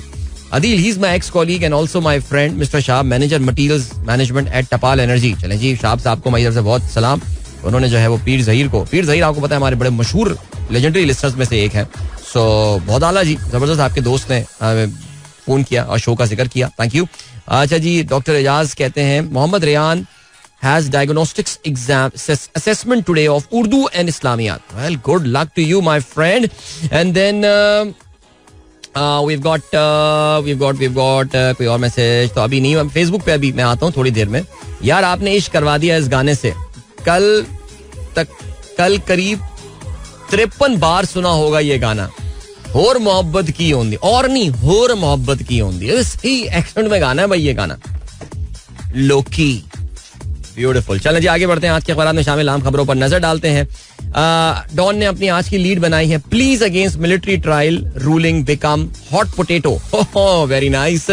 Adil, he's my ex-colleague and also my friend, Mr. Shahab, manager materials management at Tapal Energy. चलें जी, शाहब साहब को मेरी तरफ से बहुत सलाम. उन्होंने जो है वो पीर ज़हीर को, पीर ज़हीर आपको पता है हमारे बड़े मशहूर लेजेंडरी लिस्टर्स में से एक है. सो बहुत आला जी, जबरदस्त. आपके दोस्त ने फोन किया और शो का जिक्र किया, थैंक यू. अच्छा जी, डॉक्टर एजाज कहते हैं, Mohammad Rayan has diagnostics exam assessment today of Urdu and Islamiat. Well, good luck to you my friend. And then we've got कोई और मैसेज तो अभी नहीं, फेसबुक पे अभी मैं आता हूँ थोड़ी देर में. यार आपने इश्क करवा दिया इस गाने से. कल करीब 53 बार सुना होगा ये गाना. होर मोहब्बत की होंदी, और नहीं होर मोहब्बत की होंदी, सही एक्सेंट में गाना है भाई ये गाना. लोकी, ब्यूटीफुल. चलें जी आगे बढ़ते हैं. आज के अखबार में शामिल आम खबरों पर नजर डालते हैं. डॉन ने अपनी आज की लीड बनाई है, please against military trial ruling become hot potato. Very nice.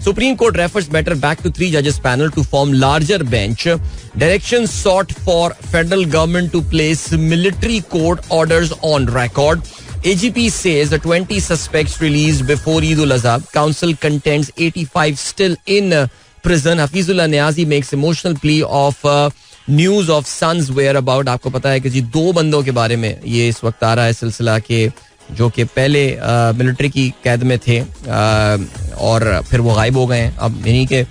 Supreme Court refers matter back to 3 judges panel to form larger bench. Directions sought for federal government to place military court orders on record. AGP says the 20 suspects released before Eid ul-Azha. Council contends 85 still in prison. Hafizullah Niazi makes emotional plea of news of son's whereabout. आपको पता है कि जी 2 बंदों के बारे में ये इस वक्त आ रहा है सिलसिला के, जो कि पहले मिलिट्री की कैद में थे और फिर वो गायब हो गए हैं. अब इन्हीं के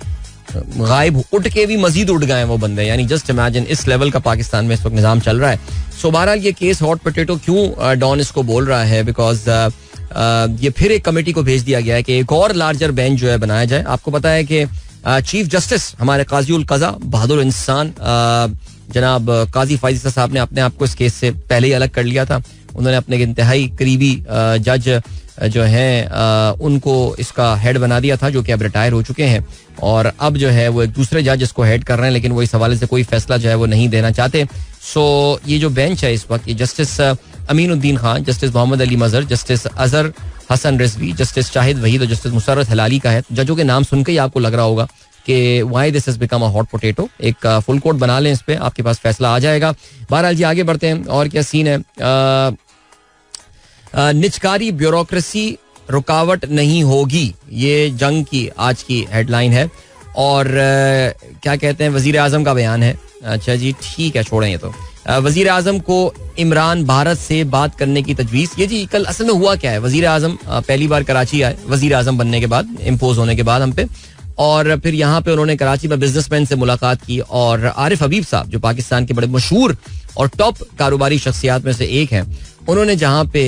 गायब उठ के भी मजीद उठ गए हैं वो बंदे. यानी जस्ट इमेजिन, इस लेवल का पाकिस्तान में इस वक्त निज़ाम चल रहा है. सो बहरहाल ये केस हॉट पोटैटो क्यों डॉन इसको बोल रहा है, बिकॉज ये फिर एक कमेटी को भेज दिया गया है कि एक और लार्जर बेंच जो है बनाया जाए. आपको पता है कि चीफ जस्टिस हमारे काजी उल कज़ा बहादुर इंसान जनाब काजी फाइज़ साहब ने अपने आप को इस केस से पहले ही अलग कर लिया था. उन्होंने अपने इंतहाई करीबी जज जो हैं उनको इसका हेड बना दिया था, जो कि अब रिटायर हो चुके हैं. और अब जो है वो एक दूसरे जज इसको हेड कर रहे हैं, लेकिन वो इस हवाले से कोई फैसला जो है वो नहीं देना चाहते. सो ये जो बेंच है इस वक्त, ये जस्टिस अमीनुद्दीन खान, जस्टिस मोहम्मद अली मजहर, जस्टिस अजहर हसन रिजवी, जस्टिस शाहिद वहीद और जस्टिस मुसर्रत हिलाली का है. जजों के नाम सुनकर ही आपको लग रहा होगा कि why this has become a hot potato. एक फुल कोर्ट बना लें इस पे, आपके पास फैसला आ जाएगा. बहरहाल जी आगे बढ़ते हैं. और क्या सीन है. निचकारी ब्यूरोक्रेसी रुकावट नहीं होगी, ये जंग की आज की हेडलाइन है. और क्या कहते हैं, वजीर आजम का बयान है. अच्छा जी ठीक है, छोड़ें ये तो. वजीर आजम को इमरान भारत से बात करने की तजवीज़. ये जी कल असल में हुआ क्या है, वजीर आजम पहली बार कराची आए वजीर आजम बनने के बाद, इम्पोज होने के बाद हम पे. और फिर यहाँ पे उन्होंने कराची में बिजनेसमैन से मुलाकात की. और आरिफ हबीब साहब जो पाकिस्तान के बड़े मशहूर और टॉप कारोबारी शख्सियात में से एक हैं, उन्होंने जहाँ पे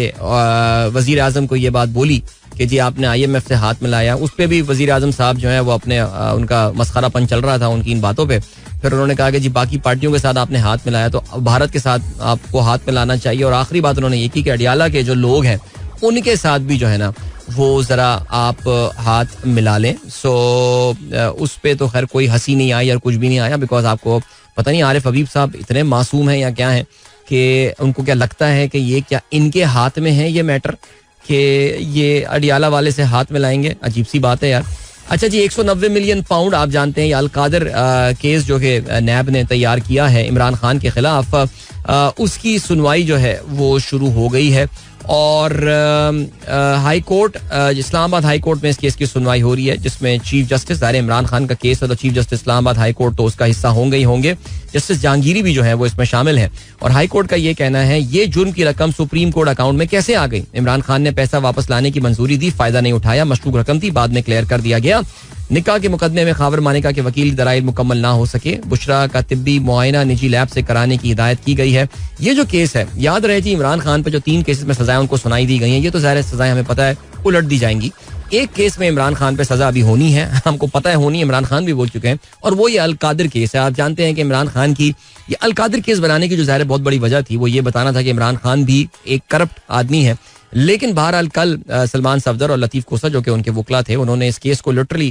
वजीर आजम को ये बात बोली कि जी आपने IMF से हाथ मिलाया, उस पर भी वजीर आजम साहब जो है वो अपने उनका मस्खरापन चल रहा था उनकी इन बातों पे. फिर उन्होंने कहा कि जी बाकी पार्टियों के साथ आपने हाथ मिलाया तो भारत के साथ आपको हाथ मिलाना चाहिए. और आखिरी बात उन्होंने ये की कि अडियाला के जो लोग हैं उनके साथ भी जो है ना वो जरा आप हाथ मिला लें. सो उस पे तो खैर कोई हंसी नहीं आई और कुछ भी नहीं आया, बिकॉज आपको पता नहीं आरिफ हबीब साहब इतने मासूम हैं या क्या हैं कि उनको क्या लगता है कि ये क्या इनके हाथ में है ये मैटर. कि ये अडियाला वाले से हाथ मिलाएंगे, अजीब सी बात है यार। अच्छा जी, 190 मिलियन पाउंड, आप जानते हैं अल कादर केस जो कि नैब ने तैयार किया है इमरान खान के खिलाफ, उसकी सुनवाई जो है वो शुरू हो गई है और high court, Islamabad high court में इस केस की सुनवाई हो रही है, जिसमें चीफ जस्टिस, ज़ाहिर इमरान खान का केस है तो chief justice Islamabad high court तो उसका हिस्सा होंगे ही होंगे। जस्टिस जहांगीरी भी जो है वो इसमें शामिल है और हाई कोर्ट का ये कहना है ये जुर्म की रकम सुप्रीम कोर्ट अकाउंट में कैसे आ गई। इमरान खान ने पैसा वापस लाने की मंजूरी दी, फायदा नहीं उठाया, मशकूक रकम थी, बाद में क्लियर कर दिया गया। निकाह के मुकदमे में खावर मानिका के वकील दलाइल मुकम्मल ना हो सके, बुशरा का तिब्बी मुआयना निजी लैब से कराने की हिदायत की गई है। ये जो केस है, याद रहे जी, इमरान खान पे जो 3 केसेस में सजाएं उनको सुनाई दी गई हैं, ये तो ज़ाहिर सजाएं हमें पता है उलट दी जाएंगी। एक केस में इमरान खान पे सजा अभी होनी है, हमको पता है होनी है, इमरान खान भी बोल चुके हैं, और वो ये अल कादिर केस है। आप जानते हैं कि इमरान खान की ये अल कादिर केस बनाने की जो ज़ाहिर बहुत बड़ी वजह थी वो ये बताना था कि इमरान खान भी एक करप्ट आदमी है। लेकिन बहरहाल कल सलमान सफदर और लतीफ कोसा जो कि उनके वकला थे, उन्होंने इस केस को लिटरली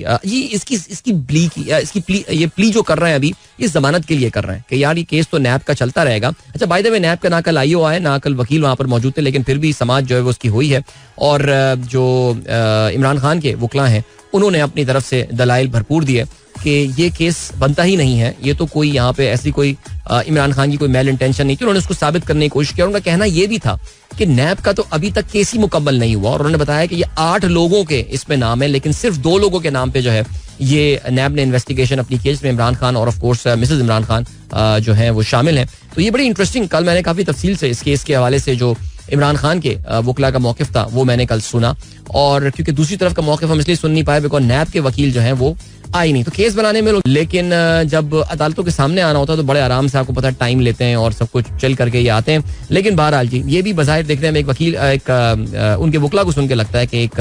ये प्ली जो कर रहे हैं अभी, इस जमानत के लिए कर रहे हैं कि यार ये केस तो नैब का चलता रहेगा। अच्छा, बाय द वे, नैब का ना कल आईओ आया ना कल वकील वहां पर मौजूद थे, लेकिन फिर भी समाज जो है वो उसकी हुई है और जो इमरान खान के वकला हैं उन्होंने अपनी तरफ से दलाइल भरपूर दिए कि ये केस बनता ही नहीं है, ये तो कोई यहाँ पे ऐसी कोई इमरान खान की कोई मेल इंटेंशन नहीं थी। उन्होंने उसको साबित करने की कोशिश की और उनका कहना ये भी था कि नैब का तो अभी तक केस ही मुकम्मल नहीं हुआ और उन्होंने बताया कि ये 8 लोगों के इसमें नाम है, लेकिन सिर्फ 2 लोगों के नाम पे जो है ये नैब ने इन्वेस्टिगेशन अपनी केस में इमरान खान और of course Mrs Imran Khan जो है वो शामिल हैं। तो ये बड़ी इंटरेस्टिंग, कल मैंने काफी तफसील से इस केस के हवाले से जो इमरान खान के वकला का मौकिफ था वो मैंने कल सुना, और क्योंकि दूसरी तरफ का मौकिफ हम इसलिए सुन नहीं पाए बिकॉज नैब के वकील जो हैं वो आई नहीं, तो केस बनाने में लोग, लेकिन जब अदालतों के सामने आना होता है तो बड़े आराम से आपको पता टाइम लेते हैं और सब कुछ चल करके ये आते हैं। लेकिन बहरहाल जी, ये भी बज़ाहिर देखने में एक वकील उनके वकला को सुन के लगता है कि एक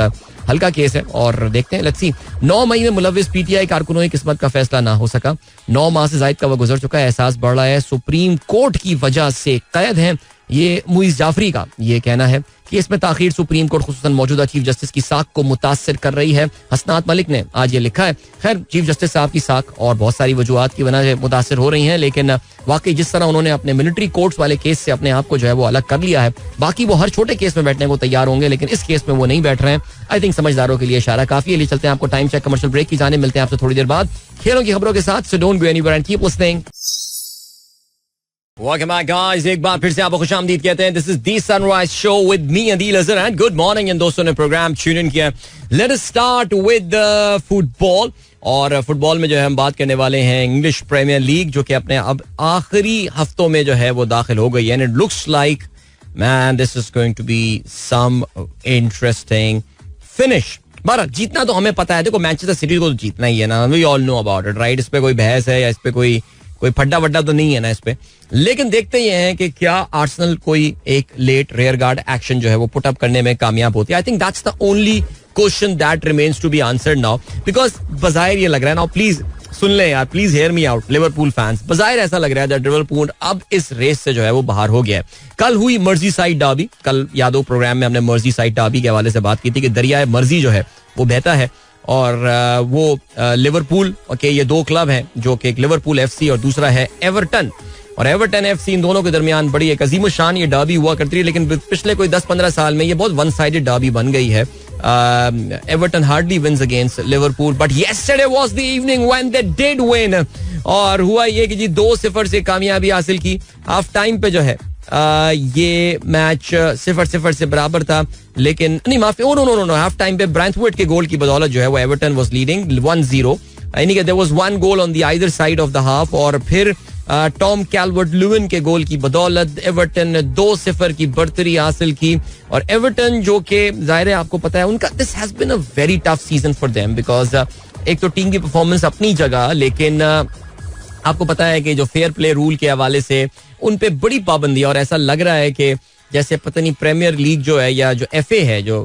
हल्का केस है और देखते हैं, लेट्स सी। 9 मई में मुलव्विस पीटीआई कारकुनों की किस्मत का फैसला ना हो सका, 9 माह से ज़ायद का वक्त गुजर चुका है, एहसास बढ़ रहा है सुप्रीम कोर्ट की वजह से कैद हैं। ये मुइज़ जाफरी का ये कहना है कि इसमें ताखीर सुप्रीम कोर्ट खुसूसन मौजूदा चीफ जस्टिस की साख को मुतासिर कर रही है। हसनात मलिक ने आज ये लिखा है। खैर, चीफ जस्टिस साहब की साख और बहुत सारी वजूहात की वजह से मुतासिर हो रही हैं, लेकिन वाकई जिस तरह उन्होंने अपने मिलिट्री कोर्ट्स वाले केस से अपने आप को जो है वो अलग कर लिया है, बाकी वो हर छोटे केस में बैठने को तैयार होंगे लेकिन इस केस में वो नहीं बैठ रहे हैं। आई थिंक समझदारों के लिए इशारा काफी है। लिए चलते हैं आपको टाइम चेक कमर्शियल ब्रेक की जाने, मिलते हैं आपसे थोड़ी देर बाद खेलों की खबरों के साथ। So don't go anywhere and keep listening. Welcome back, guys. एक बार फिर से आपको खुशामदीद कहते हैं। This is the Sunrise Show with me, Adil Azhar, and good morning. इन दोस्तों ने प्रोग्राम ट्यून इन किया। Let us start with football, और फुटबॉल में जो है हम बात करने वाले हैं इंग्लिश प्रीमियर लीग, जो कि अपने अब आखिरी हफ्तों में जो है वो दाखिल हो गई है। And it looks like, man, this is going to be some interesting finish. बहरहाल जीतना तो हमें पता है, देखो मैनचेस्टर सिटी को तो जीतना ही है ना, we all know about it, right? इस पे कोई बहस है या इस पे कोई फड्डा वड्डा तो नहीं है ना इस पे। लेकिन देखते ये हैं कि क्या आर्सेनल कोई एक लेट रेयर गार्ड एक्शन जो है वो पुट अप करने में कामयाब होती है। I think that's the only question that remains to be answered now, because बजाहिर ये लग रहा है, नाउ प्लीज सुन ले यार, please hear me out Liverpool fans, बजाहिर ऐसा लग रहा है दैट लिवरपूल अब इस रेस से जो है वो बाहर हो गया है। कल हुई मर्सीसाइड डार्बी, कल यादव प्रोग्राम में हमने मर्सीसाइड डार्बी के हवाले से बात की थी कि दरियाए मर्जी जो है वो बहता है और वो लिवरपूल के ये 2 क्लब हैं, जो कि एक लिवरपूल एफसी और दूसरा है एवर्टन, और एवर्टन एफसी, इन दोनों के दरमियान बड़ी एक अजीम शान ये डार्बी हुआ करती है। लेकिन पिछले कोई 10-15 साल में ये बहुत वन साइडेड डार्बी बन गई है। Everton hardly wins against Liverpool, but yesterday was the evening when they did win, और हुआ ये कि जी 2-0 से कामयाबी हासिल की। हाफ टाइम पे जो है ये मैच 0-0 से बराबर था, लेकिन नहीं माफी, नो हाफ टाइम पे ब्रांथवेट के गोल की बदौलत जो है वो एवर्टन वाज लीडिंग 1-0, यानी कि there was 1 goal on the either side of the half, और फिर टॉम कैल्वर्ट-लुइन के गोल की बदौलत एवर्टन ने 2-0 की बढ़तरी हासिल की। और एवर्टन जो कि जाहिर है आपको पता है उनका this has been a very tough season for them, because एक तो टीम की परफॉर्मेंस अपनी जगह, लेकिन आपको पता है कि जो फेयर प्ले रूल के हवाले से उन पे बड़ी पाबंदी, और ऐसा लग रहा है कि जैसे पता नहीं प्रीमियर लीग जो है या जो FA है, जो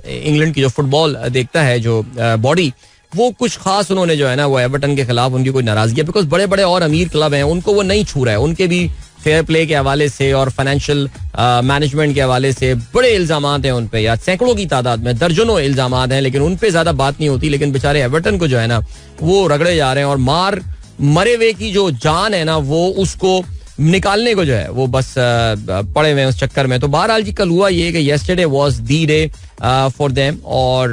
इंग्लैंड की जो फुटबॉल देखता है जो बॉडी, वो कुछ खास उन्होंने जो है ना वो एवर्टन के खिलाफ उनकी कोई नाराजगी है, बिकॉज बड़े बड़े और अमीर क्लब हैं उनको वो नहीं छू रहा है, उनके भी फेयर प्ले के हवाले से और फाइनेंशियल मैनेजमेंट के हवाले से बड़े इल्जामात हैं उन पे, या सैकड़ों की तादाद में, दर्जनों इल्जामात हैं, लेकिन उन पे ज्यादा बात नहीं होती। लेकिन बेचारे एवर्टन को जो है ना वो रगड़े जा रहे हैं, और मरे हुए की जो जान है ना वो उसको निकालने को जो है वो बस पड़े हुए हैं उस चक्कर में. तो बहरहाल जी कल हुआ ये कि yesterday was the day for them. और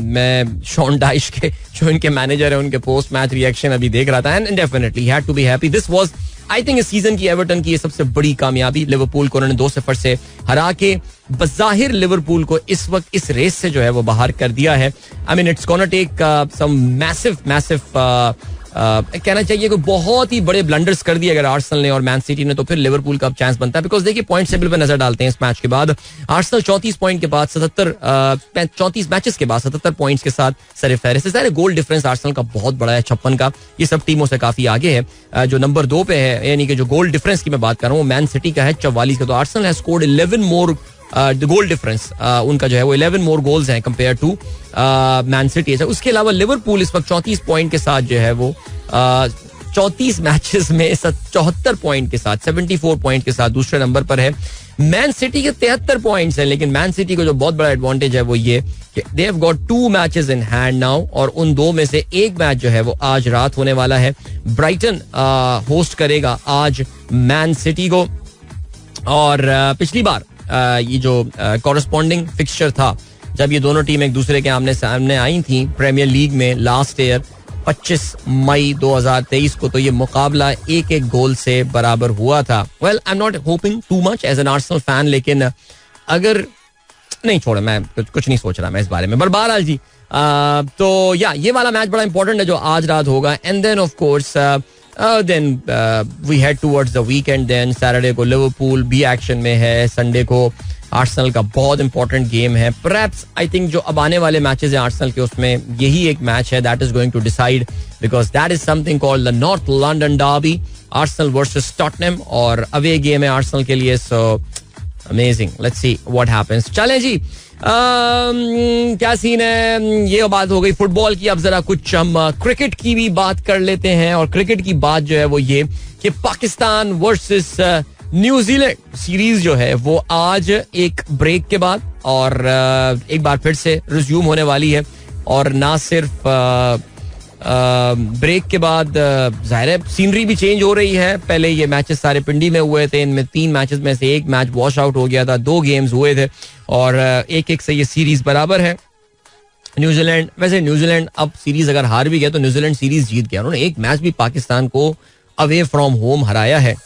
मैं शॉन डाइश के जो इनके मैनेजर है उनके पोस्ट मैच रिएक्शन अभी देख रहा था and definitely he had to be happy. This was I think इस सीजन की एवर्टन की ये सबसे बड़ी कामयाबी. लिवरपूल को उन्होंने 2-0 से हरा के बज़ाहिर लिवरपूल को इस वक्त इस रेस से जो है वो बाहर कर दिया है. I mean it's gonna take some massive कहना चाहिए कि बहुत ही बड़े ब्लंडर्स कर दिए अगर आर्सेनल ने और मैन सिटी ने, तो फिर लिवरपूल का अब चांस बनता है. बिकॉज देखिए पॉइंट टेबल पे नजर डालते हैं इस मैच के बाद. आर्सेनल 34 पॉइंट के बाद 34 मैचेस के बाद 77 पॉइंट्स के साथ सर फहरिस्त है. गोल डिफरेंस आर्सेनल का बहुत बड़ा है 56 का. ये सब टीमों से काफी आगे है. जो नंबर 2 पे है यानी कि जो गोल डिफरेंस की मैं बात कर रहा हूँ मैन सिटी का है 44 का. तो Arsenal has scored 11 more goal difference उनका जो है वो 11 मोर गोल्स हैं कंपेयर टू मैन सिटी. उसके अलावा लिवरपूल इस वक्त 34 पॉइंट के साथ जो है वो 34 मैचेस में 74 पॉइंट के साथ 74 पॉइंट के साथ दूसरे नंबर पर है. मैन सिटी के 73 पॉइंट्स हैं. लेकिन मैन सिटी को जो बहुत बड़ा एडवांटेज है वो ये कि they have got 2 matches in hand now और उन 2 में से एक मैच जो है वो आज रात होने वाला है. ब्राइटन होस्ट करेगा आज मैन सिटी को. और पिछली बार ये जो कॉरेस्पॉन्डिंग फिक्सचर था जब ये दोनों टीम एक दूसरे के आमने सामने आई थी प्रीमियर लीग में लास्ट ईयर 25 मई 2023 को, तो ये मुकाबला 1-1 गोल से बराबर हुआ था. Well I am not hoping too much as an Arsenal fan, लेकिन अगर नहीं छोड़े मैं कुछ नहीं सोच रहा मैं इस बारे में. बहरहाल जी तो ये वाला मैच बड़ा इंपॉर्टेंट है जो आज रात होगा. And then of course then we head towards the weekend. then Saturday को लिवरपूल भी एक्शन में है. संडे को आर्सेनल का बहुत इंपॉर्टेंट गेम है. परहैप्स आई थिंक जो अब आने वाले मैचेस हैं आर्सेनल के उसमें यही एक मैच है that is going to decide because that is something called the North London derby. Arsenal versus Tottenham और अवे गेम है आर्सेनल के लिए. So amazing, let's see what happens. चलें जी क्या सीन है. ये बात हो गई फुटबॉल की. अब जरा कुछ हम क्रिकेट की भी बात कर लेते हैं. और क्रिकेट की बात जो है वो ये कि पाकिस्तान वर्सेस न्यूजीलैंड सीरीज जो है वो आज एक ब्रेक के बाद और एक बार फिर से रिज्यूम होने वाली है. और ना सिर्फ ब्रेक के बाद जाहिर है सीनरी भी चेंज हो रही है. पहले ये मैचेस सारे पिंडी में हुए थे. इनमें 3 मैचेस में से एक मैच वॉश आउट हो गया था. 2 गेम्स हुए थे और 1-1 से ये सीरीज बराबर है. न्यूजीलैंड अब सीरीज अगर हार भी गया तो न्यूजीलैंड सीरीज जीत गया. उन्होंने एक मैच भी पाकिस्तान को अवे फ्रॉम होम हराया है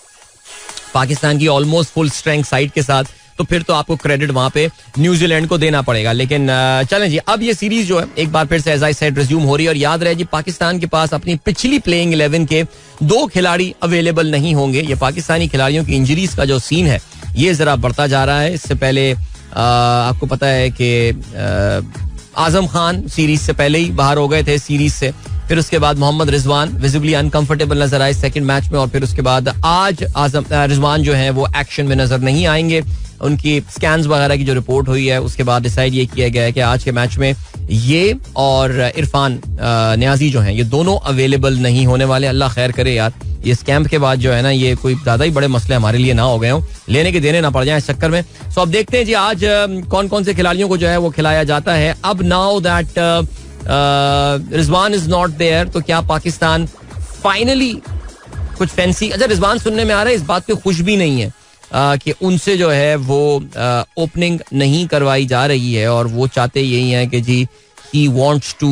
पाकिस्तान की ऑलमोस्ट फुल स्ट्रेंथ साइड के साथ. तो फिर तो आपको क्रेडिट वहां पे न्यूजीलैंड को देना पड़ेगा. लेकिन चलें जी अब ये सीरीज जो है एक बार फिर से एज आई सेड रिज्यूम हो रही है. और याद रहे जी पाकिस्तान के पास अपनी पिछली प्लेइंग 11 के 2 खिलाड़ी अवेलेबल नहीं होंगे. ये पाकिस्तानी खिलाड़ियों की इंजरीज का जो सीन है ये जरा बढ़ता जा रहा है. इससे पहले आपको पता है कि आजम खान सीरीज से पहले ही बाहर हो गए थे सीरीज से. फिर उसके बाद मोहम्मद रिजवान विजिबली अनकंफर्टेबल नजर आए सेकंड मैच में. और फिर उसके बाद आज रिजवान जो है वो एक्शन में नजर नहीं आएंगे. उनकी स्कैन्स वगैरह की जो रिपोर्ट हुई है उसके बाद डिसाइड ये किया गया है कि आज के मैच में ये और इरफान न्याजी जो हैं ये दोनों अवेलेबल नहीं होने वाले. अल्लाह खैर करे यार. ये स्कैम के बाद जो है ना ये कोई ज्यादा ही बड़े मसले हमारे लिए ना हो गए हों, लेने के देने ना पड़ जाए इस चक्कर में. सो अब देखते हैं जी आज कौन कौन से खिलाड़ियों को जो है वो खिलाया जाता है. अब now that Rizwan is not there तो क्या पाकिस्तान फाइनली कुछ फैंसी. अच्छा रिजवान सुनने में आ रहा है इस बात पे खुश भी नहीं है कि उनसे जो है वो ओपनिंग नहीं करवाई जा रही है. और वो चाहते यही हैं कि जी he wants to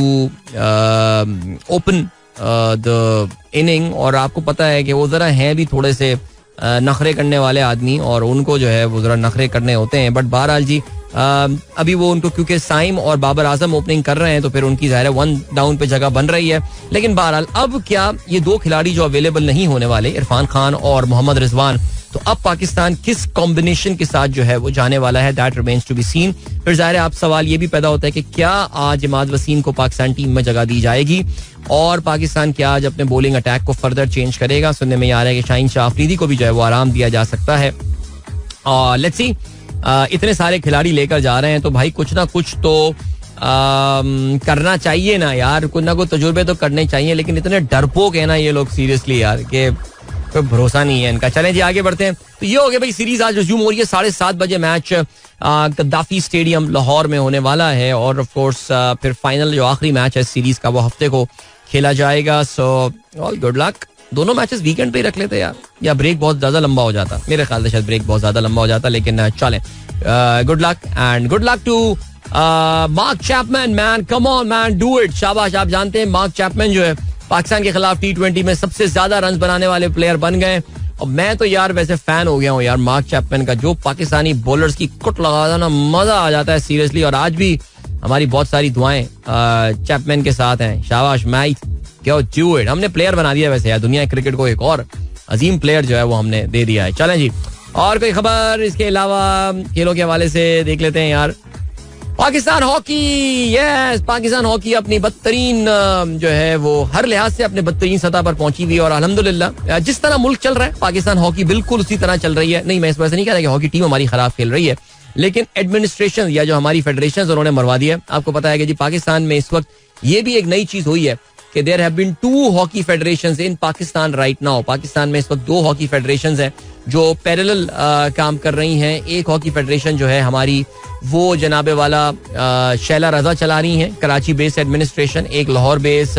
open the inning. और आपको पता है कि वो जरा हैं भी थोड़े से नखरे करने वाले आदमी और उनको जो है वो जरा नखरे करने होते हैं. बट बहरहाल जी अभी वो उनको क्योंकि साइम और बाबर आजम ओपनिंग कर रहे हैं तो फिर उनकी ज़ाहिर है 1 डाउन पे जगह बन रही है. लेकिन बहरहाल अब क्या ये 2 खिलाड़ी जो अवेलेबल नहीं होने वाले इरफान खान और मोहम्मद रिजवान, तो अब पाकिस्तान किस कॉम्बिनेशन के साथ जो है वो जाने वाला है that remains to be seen. फिर ज़ाहिर है आप सवाल ये भी पैदा होता है कि क्या आज इमाद वसीम को पाकिस्तान टीम में जगह दी जाएगी और पाकिस्तान क्या आज अपने बॉलिंग अटैक को फर्दर चेंज करेगा. सुनने में आ रहा है कि शाहीन शाह अफरीदी को भी जो है वो आराम दिया जा सकता है. और लेट्स सी इतने सारे खिलाड़ी लेकर जा रहे हैं तो भाई कुछ ना कुछ तो करना चाहिए ना यार. कुछ ना कुछ तजुर्बे तो करने चाहिए. लेकिन इतने डरपोक है ना ये लोग सीरियसली यार कि कोई भरोसा नहीं है इनका. चलें जी आगे बढ़ते हैं. तो ये हो गया भाई सीरीज आज रिज्यूम हो रही है. 7:30 बजे मैच गद्दाफी स्टेडियम लाहौर में होने वाला है. और ऑफ कोर्स फिर फाइनल जो आखिरी मैच है सीरीज का वो हफ्ते को खेला जाएगा. So all good luck. दोनों मैचेस वीकेंड पे ही रख लेते यार, या ब्रेक बहुत ज्यादा लंबा हो जाता. मेरे ख्याल से शायद ब्रेक बहुत ज्यादा लंबा हो जाता, लेकिन चलें. Good luck and good luck to Mark Chapman. Man come on man, do it. शाबाश. आप जानते हैं मार्क चैपमैन जो है पाकिस्तान के खिलाफ T20 में सबसे ज्यादा रन बनाने वाले प्लेयर बन गए. और मैं तो यार वैसे फैन हो गया हूँ यार मार्क चैपमैन का. जो पाकिस्तानी बॉलर्स की कुट लगाता है ना, मजा आ जाता है सीरियसली. और आज भी हमारी बहुत सारी दुआएं चैपमैन के साथ हैं. शाबाश मैट, क्या डू इट. हमने प्लेयर बना दिया वैसे यार दुनिया क्रिकेट को, एक और अजीम प्लेयर जो है वो हमने दे दिया है. चलें जी, और कोई खबर इसके अलावा खेलों के हवाले से देख लेते हैं यार. Pakistan hockey, yes, Pakistan hockey अपनी बदतरीन जो है वो हर लिहाज से अपने बदतरीन सतह पर पहुंची हुई है. और अल्हम्दुलिल्लाह जिस तरह मुल्क चल रहा है पाकिस्तान हॉकी बिल्कुल उसी तरह चल रही है. नहीं, मैं इस वजह से नहीं कह रहा कि हॉकी टीम हमारी खराब खेल रही है, लेकिन एडमिनिस्ट्रेशन या जो हमारी फेडरेशन उन्होंने मरवा दिया. आपको पता है कि जी पाकिस्तान में इस वक्त ये भी एक नई चीज हुई है कि there have been 2 hockey federations in Pakistan right now. Pakistan में इस वक्त 2 हॉकी फेडरेशंस हैं जो पैरेलल काम कर रही हैं. एक हॉकी फेडरेशन जो है हमारी वो जनाबे वाला शैला रजा चला रही हैं, कराची बेस्ड एडमिनिस्ट्रेशन. एक लाहौर बेस्ड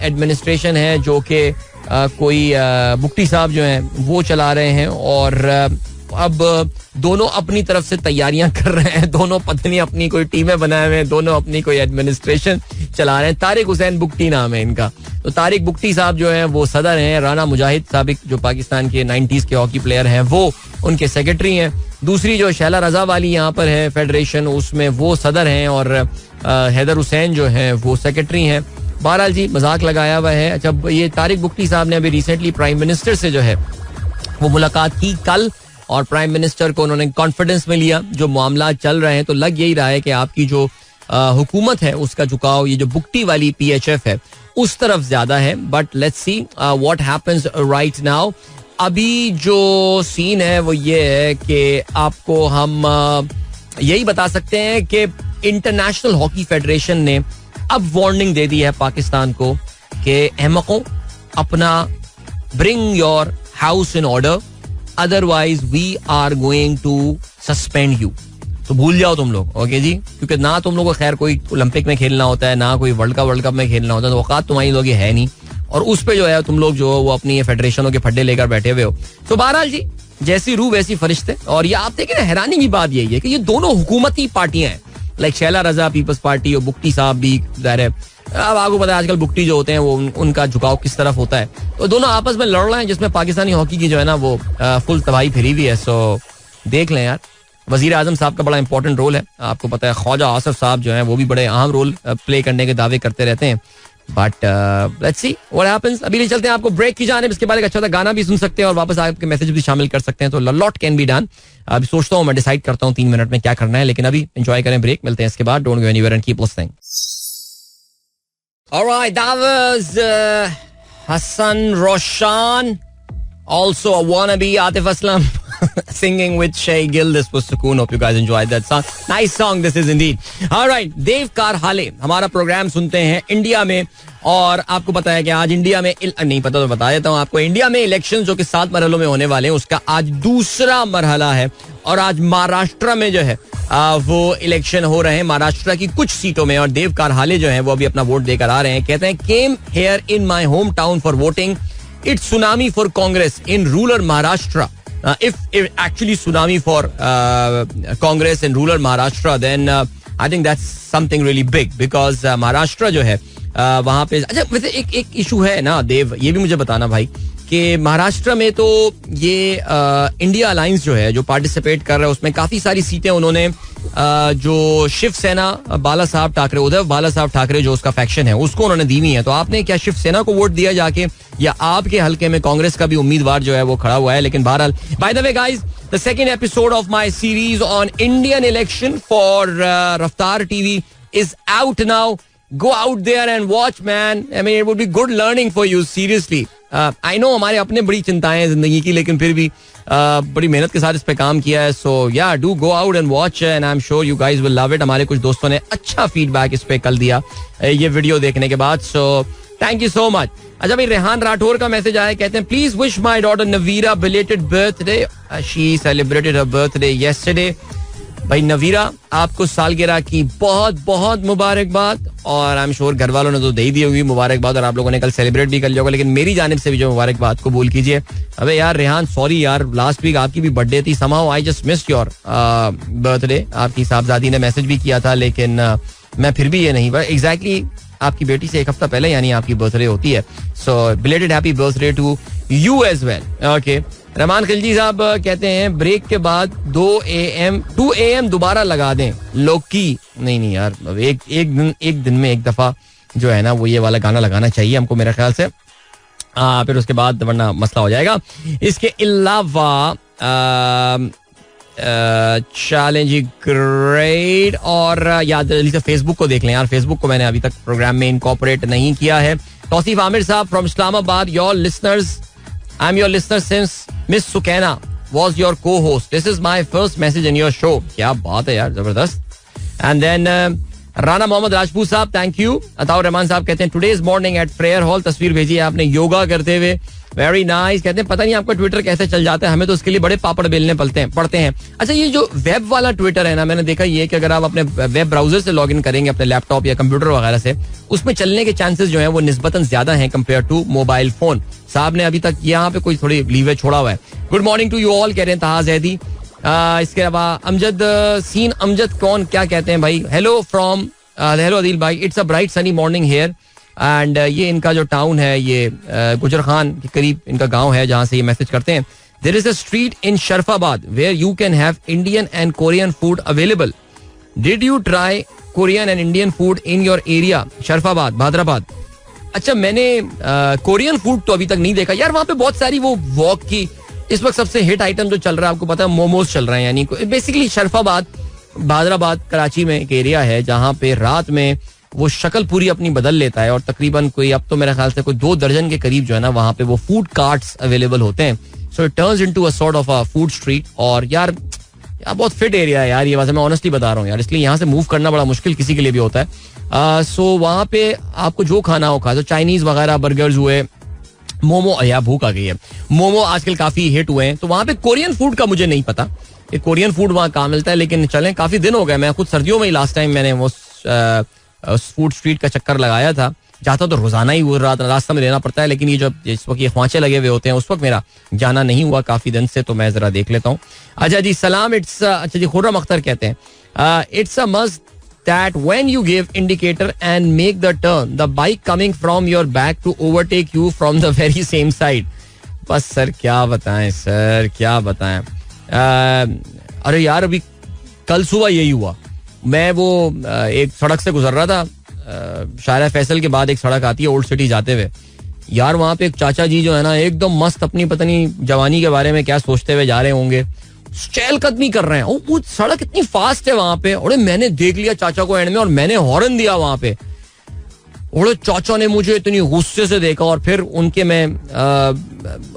एडमिनिस्ट्रेशन है जो कि कोई बुक्टी साहब जो हैं वो चला रहे हैं. और अब दोनों अपनी तरफ से तैयारियां कर रहे हैं. दोनों पत्नी अपनी कोई टीमें बनाए हुए हैं, दोनों अपनी कोई एडमिनिस्ट्रेशन चला रहे हैं. तारिक हुसैन बुक्टी नाम है इनका. तो तारिक बुक्टी साहब जो हैं वो सदर हैं. राना मुजाहिद साबिक जो पाकिस्तान के 90s के हॉकी प्लेयर हैं वो उनके सेक्रेटरी हैं. दूसरी जो शैला रजा वाली यहाँ पर है फेडरेशन, उसमें वो सदर हैं और हैदर हुसैन जो हैं वो सेक्रेटरी हैं. बहरहाल जी मजाक लगाया हुआ है. अच्छा, ये तारिक बुक्टी साहब ने अभी रिसेंटली प्राइम मिनिस्टर से जो है वो मुलाकात की कल, और प्राइम मिनिस्टर को उन्होंने कॉन्फिडेंस में लिया. जो मामला चल रहे हैं तो लग यही रहा है कि आपकी जो हुकूमत है उसका झुकाव ये जो बुक्टी वाली PHF है उस तरफ ज्यादा है. But let's see what happens right now. अभी जो सीन है वो ये है कि आपको हम यही बता सकते हैं कि इंटरनेशनल हॉकी फेडरेशन ने अब वार्निंग दे दी है पाकिस्तान को कि अहमकों, अपना bring your house in order, otherwise we are going to suspend you. तो भूल जाओ तुम लोग, ओके जी, क्योंकि ना तुम लोग को खैर कोई ओलंपिक में खेलना होता है, ना कोई वर्ल्ड कप में खेलना होता है. तो औकात तुम्हारी लोग है नहीं, और उस पे जो है तुम लोग जो वो अपनी फेडरेशनों के फड्डे लेकर बैठे हुए हो. तो बहरहाल जी जैसी रूह वैसी फरिश्ते. और ये आप देखें ना, हैरानी की बात यही है कि ये दोनों हुकूमती पार्टियां हैं, लाइक शैला रजा पीपल्स पार्टी और बुक्टी साहब भी ज़ाहिर है. अब आपको पता है आजकल बुक्टी जो होते हैं वो उनका झुकाव किस तरफ होता है. तो दोनों आपस में लड़ रहे हैं जिसमें पाकिस्तानी हॉकी की जो है ना वो फुल तबाही फिरी हुई है. सो देख लें यार, वजीर आजम साहब का बड़ा इंपॉर्टेंट रोल है. आपको पता है ख्वाजा आसिफ साहब जो है वो भी बड़े अहम रोल प्ले करने के दावे करते रहते हैं. But let's see what happens. अभी ले चलते हैं आपको ब्रेक की जानिब. इसके बाद एक अच्छा सा गाना भी सुन सकते हैं और वापस आपके मैसेज भी शामिल कर सकते हैं. तो लॉट कैन बी डन. अभी सोचता हूँ, मैं डिसाइड करता हूँ 3 मिनट में क्या करना है. लेकिन अभी एंजॉय करें ब्रेक. मिलते हैं इसके बाद. Don't go anywhere and keep listening. Alright, that was Hasan Roshan, also a wannabe Atif Aslam singing with Shay Gill. This was Sukoon. Hope you guys enjoyed that song. Nice song this is indeed. All right, देव कारहाले हमारा programme सुनते हैं India में. और आपको पता है कि आज इंडिया में नहीं पता तो बता देता हूँ आपको. इंडिया में इलेक्शन जो कि 7 मरहलों में होने वाले हैं उसका आज दूसरा मरहला है. और आज महाराष्ट्र में जो है वो इलेक्शन हो रहे हैं, महाराष्ट्र की कुछ सीटों में. और देव कारहाले जो है वो अभी अपना वोट देकर आ रहे हैं. कहते हैं came here in my home town for voting. It's tsunami for Congress in rural Maharashtra. If actually tsunami for Congress in rural Maharashtra, then I think that's something really big because Maharashtra जो है वहाँ पे. अच्छा, वैसे एक issue है ना देव, ये भी मुझे बताना भाई कि महाराष्ट्र में तो ये इंडिया अलायंस जो है जो पार्टिसिपेट कर रहा है उसमें काफी सारी सीटें उन्होंने जो शिवसेना बाला साहब ठाकरे, उद्धव बाला साहब ठाकरे जो उसका फैक्शन है उसको उन्होंने दी हुई है. तो आपने क्या शिवसेना को वोट दिया जाके, या आपके हल्के में कांग्रेस का भी उम्मीदवार जो है वो खड़ा हुआ है? लेकिन बहरहाल, by the way guys, the second episode of my series on Indian election for Raftaar TV is out now. Go out there and watch, man. I mean, it would be good learning for you, seriously. I know हमारे अपने बड़ी चिंताएं हैं जिंदगी की, लेकिन फिर भी बड़ी मेहनत के साथ इस पे काम किया है. So yeah, do go out and watch and I'm sure you guys will love it. हमारे कुछ दोस्तों ने अच्छा फीडबैक इस पे कल दिया ये वीडियो देखने के बाद. So thank you so much. अच्छा भाई, रेहान राठौर का मैसेज आया. कहते हैं please wish my daughter Navira belated birthday. She celebrated her birthday yesterday. भाई नवीरा, आपको सालगिरह की बहुत बहुत मुबारकबाद, और आई एम श्योर घर वालों ने तो दे ही दी होगी मुबारकबाद और आप लोगों ने कल सेलिब्रेट भी कर लिया होगा, लेकिन मेरी जानिब से भी जो मुबारकबाद कबूल कीजिए. अबे यार रेहान, सॉरी यार, लास्ट वीक आपकी भी बर्थडे थी, somehow I just missed your birthday. आपकी साहबजादी ने मैसेज भी किया था, लेकिन मैं फिर भी ये नहीं, एग्जैक्टली आपकी बेटी से एक हफ्ता पहले यानी आपकी बर्थडे होती है. So belated happy birthday to you as well. Okay, Rehman Khilji साहब कहते हैं ब्रेक के बाद 2 AM दोबारा लगा दें लोकी. नहीं यार, एक दिन में एक दफा जो है ना वो ये वाला गाना लगाना चाहिए हमको, मेरे ख्याल से. फिर उसके बाद वरना मसला हो जाएगा. इसके अलावा चैलेंज ग्रेट. और याद जल्दी से फेसबुक को देख लें यार, फेसबुक को मैंने अभी तक प्रोग्राम में इनकॉर्पोरेट नहीं किया है. तौसीफ आमिर साहब from Islamabad, your listeners, I am your listener since miss Sukaina was your co-host. This is my first message in your show. क्या बात है यार, जबरदस्त. And then राना मोहम्मद राजपूत साहब, थैंक यू. अताउर रहमान साहब कहते हैं today's morning at prayer hall, तस्वीर भेजी है आपने योगा करते हुए, वेरी नाइस. कहते हैं पता नहीं आपका ट्विटर कैसे चल जाता है, हमें तो उसके लिए बड़े पापड़ बेलने पड़ते हैं. अच्छा, ये जो वेब वाला ट्विटर है ना, मैंने देखा ये कि अगर आप अपने वेब ब्राउजर से लॉग इन करेंगे अपने लैपटॉप या कंप्यूटर वगैरह से, उसमें चलने के चांसेस जो है वो निस्बतन ज्यादा हैं कंपेयर टू मोबाइल फोन. साहब ने अभी तक यहाँ पे कोई थोड़ी लीवे छोड़ा हुआ है. Good morning to you all कह रहे हैं तहा जैदी. इसके अलावा अमजद सीन अमजद कौन क्या कहते हैं भाई, हेलो फ्रॉम हेलो अदील भाई, it's a bright sunny morning here. And ये इनका जो टाउन है ये गुजर खान के करीब इनका गांव है जहां से ये मैसेज करते हैं. There is a street in Sharafabad where you can have Indian and Korean food available. Did you try Korean and Indian food in your area? Sharafabad, Bahadurabad. अच्छा, मैंने कोरियन फूड तो अभी तक नहीं देखा यार. वहां पे बहुत सारी वो वॉक की इस वक्त सबसे हिट आइटम जो चल रहा है आपको पता है, मोमोज चल रहे हैं. यानी बेसिकली शरफाबाद, भादराबाद, कराची में एक एरिया है जहां पे रात में वो शक्ल पूरी अपनी बदल लेता है और तकरीबन कोई अब तो मेरे ख्याल से कोई 2 दर्जन के करीब जो है ना वहां पे वो फूड कार्ट्स अवेलेबल होते हैं. So it turns into a sort of a food street. और यार बहुत फिट एरिया है यार ये, वैसे मैं ऑनेस्टली बता रहा हूँ यार, इसलिए यहाँ से मूव करना बड़ा मुश्किल किसी के लिए भी होता है. सो वहाँ पे आपको जो खाना हो खा, तो चाइनीज वगैरह बर्गर्स हुए, मोमो, या भूख आ गई है, मोमो आजकल काफी हिट हुए हैं. तो वहाँ पे कोरियन फूड का मुझे नहीं पता कि कोरियन फूड वहाँ कहाँ मिलता है, लेकिन चलें काफी दिन हो गए. मैं खुद सर्दियों में ही लास्ट टाइम मैंने वो फूड स्ट्रीट का चक्कर लगाया था. जाता तो रोजाना ही वो रास्ता में लेना पड़ता है, लेकिन ये जब जिस वक्त ये ख्वांचे लगे हुए होते हैं उस वक्त मेरा जाना नहीं हुआ काफी दिन से, तो मैं जरा देख लेता हूँ. अच्छा जी, सलाम. इट्स अच्छा जी, खुर्रम अख्तर कहते हैं it's a must that when you give indicator and make the turn, the bike coming from your back to overtake you from the very same side. बस सर क्या बताएं, सर क्या बताएं. अरे यार अभी कल सुबह यही हुआ. मैं वो एक सड़क से गुजर रहा था, शायरा फैसल के बाद एक सड़क आती है ओल्ड सिटी जाते हुए. यार वहाँ पे एक चाचा जी जो है ना एकदम मस्त अपनी पता नहीं जवानी के बारे में क्या सोचते हुए जा रहे होंगे, चहलकदमी कर रहे हैं. वो सड़क इतनी फास्ट है वहां पे, और मैंने देख लिया चाचा को एंड में और मैंने हॉर्न दिया वहां पे. और चाचा ने मुझे इतनी गुस्से से देखा और फिर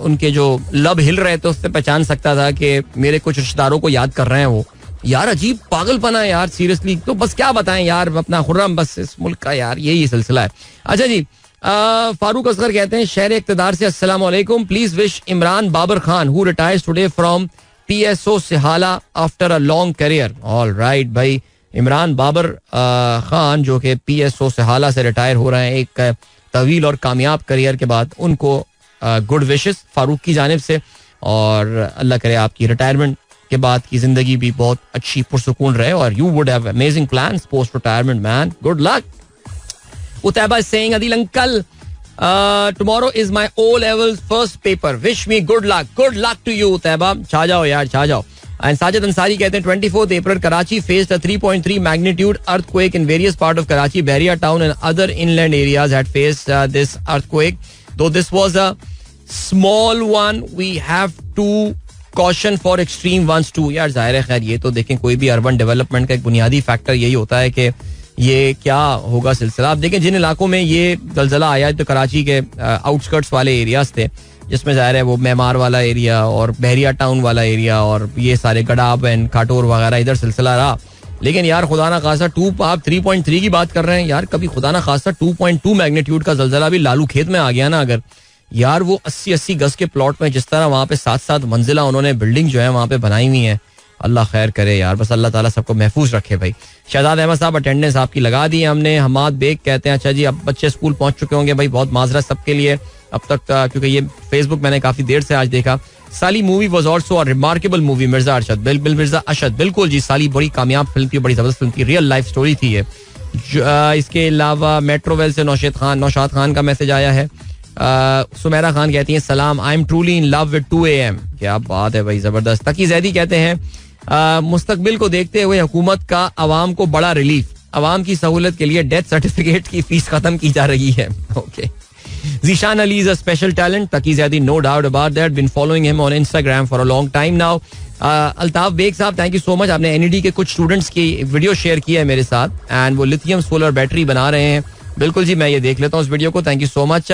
उनके जो लब हिल रहे थे उससे पहचान सकता था कि मेरे कुछ रिश्तेदारों को याद कर रहे हैं वो. यार अजीब पागलपना है यार सीरियसली. तो बस क्या बताएं यार अपना खुर्रम, बस इस मुल्क का यार यही सिलसिला है. अच्छा जी, फारूक असगर कहते हैं शहर इक़्तिदार से अस्सलाम वालेकुम, please wish Imran Babar Khan who retires today from PSO Sihala after a long career. All right भाई, इमरान बाबर खान जो कि PSO सिहाला से रिटायर हो रहे हैं एक तवील और कामयाब करियर के बाद, उनको गुड विशेस फारूक की जानिब से. और अल्लाह करे आपकी रिटायरमेंट के बाद की जिंदगी भी बहुत अच्छी पुरसुकून रहे और you would have amazing plans post retirement man. Good luck. Utaiba saying Adeel uncle, tomorrow is my O levels first paper. Wish me good luck. Good luck to you, Taiba. छा जाओ यार, छा जाओ. And साजिद अंसारी कहते हैं 24th April Karachi faced a 3.3 magnitude earthquake in various part of Karachi. Bahria town and other inland areas had faced this earthquake. Though this was a small one, we have to caution for extreme ones too. यार जाहिर है, खैर ये तो देखें कोई भी urban development का एक बुनियादी फैक्टर यही होता है कि ये क्या होगा सिलसिला. आप देखें जिन इलाकों में ये जलजला आया तो कराची के आउटस्कर्ट्स वाले एरियाज थे, जिसमें जाहिर है वो मेमार वाला एरिया और बहरिया टाउन वाला एरिया और ये सारे गडाब एंड खाटोर वगैरह इधर सिलसिला रहा. लेकिन यार खुदा ना खासा आप 3.3 की बात कर रहे हैं यार, कभी खुदा ना खासा 2.2 मैग्नीट्यूड का जलजला भी लालू खेत में आ गया ना अगर, यार वो 80-80 गज के प्लॉट में जिस तरह वहाँ पे 7-7 मंजिला उन्होंने बिल्डिंग जो है वहाँ पे बनाई हुई है, अल्लाह खैर करे यार, बस अल्लाह ताला सबको महफूज रखे भाई. शहजाद अहमद साहब अटेंडेंस आपकी लगा दी हमने. हमाद बेग कहते हैं अच्छा जी अब बच्चे स्कूल पहुंच चुके होंगे भाई, बहुत माजरत सबके लिए अब तक, क्योंकि ये फेसबुक मैंने काफी देर से आज देखा. Saali movie was also a remarkable movie. Mirza Arshad Mirza Ashad बिल्कुल जी, साली बड़ी कामयाब फिल्म थी, बड़ी जबरदस्त फिल्म थी, रियल लाइफ स्टोरी थी ये. इसके अलावा मेट्रोवेल से नौशाद खान का मैसेज आया है. सुमेरा खान कहती हैं सलाम, I am truly in love with 2 AM. क्या बात है भाई, जबरदस्त. तकी जैदी कहते हैं मुस्तकबिल को देखते हुए हुकूमत का अवाम को बड़ा रिलीफ, अवाम की सहूलत के लिए डेथ सर्टिफिकेट की फीस खत्म की जा रही है. Okay. Zeeshan Ali is a special talent. Taqi Zaidi, no doubt about that, been following him on Instagram for a long time now. Altaf Baig साहब थैंक यू सो मच, आपने एनईडी के कुछ स्टूडेंट्स की वीडियो शेयर किया है मेरे साथ एंड वो लिथियम सोलर बैटरी बना रहे हैं. बिल्कुल जी, मैं ये देख लेता हूँ उस वीडियो को. Thank you so much.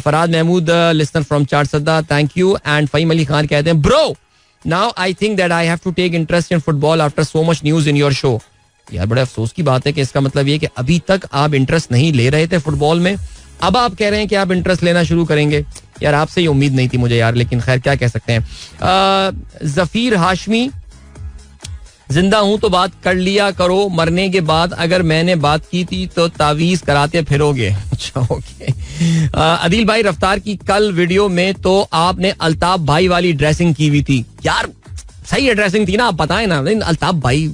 Farad Mahmood listener from Charsadda, thank you. And Faheem Ali Khan कहते हैं bro now I think that I have to take interest in football after so much news in your show. यार बड़े अफसोस की बात है कि इसका मतलब ये कि अभी तक आप इंटरेस्ट नहीं ले रहे थे फुटबॉल में, अब आप कह रहे हैं कि आप इंटरेस्ट लेना शुरू करेंगे. यार आपसे ये उम्मीद नहीं थी मुझे यार, लेकिन खैर क्या कह सकते हैं. जफीर हाशमी, जिंदा हूं तो बात कर लिया करो, मरने के बाद अगर मैंने बात की थी तो तावीज कराते फिरोगे. अच्छा ओके. अदील भाई रफ्तार की कल वीडियो में तो आपने अल्ताफ भाई वाली ड्रेसिंग की हुई थी. यार सही ड्रेसिंग थी ना, आप बताएं ना. अल्ताफ भाई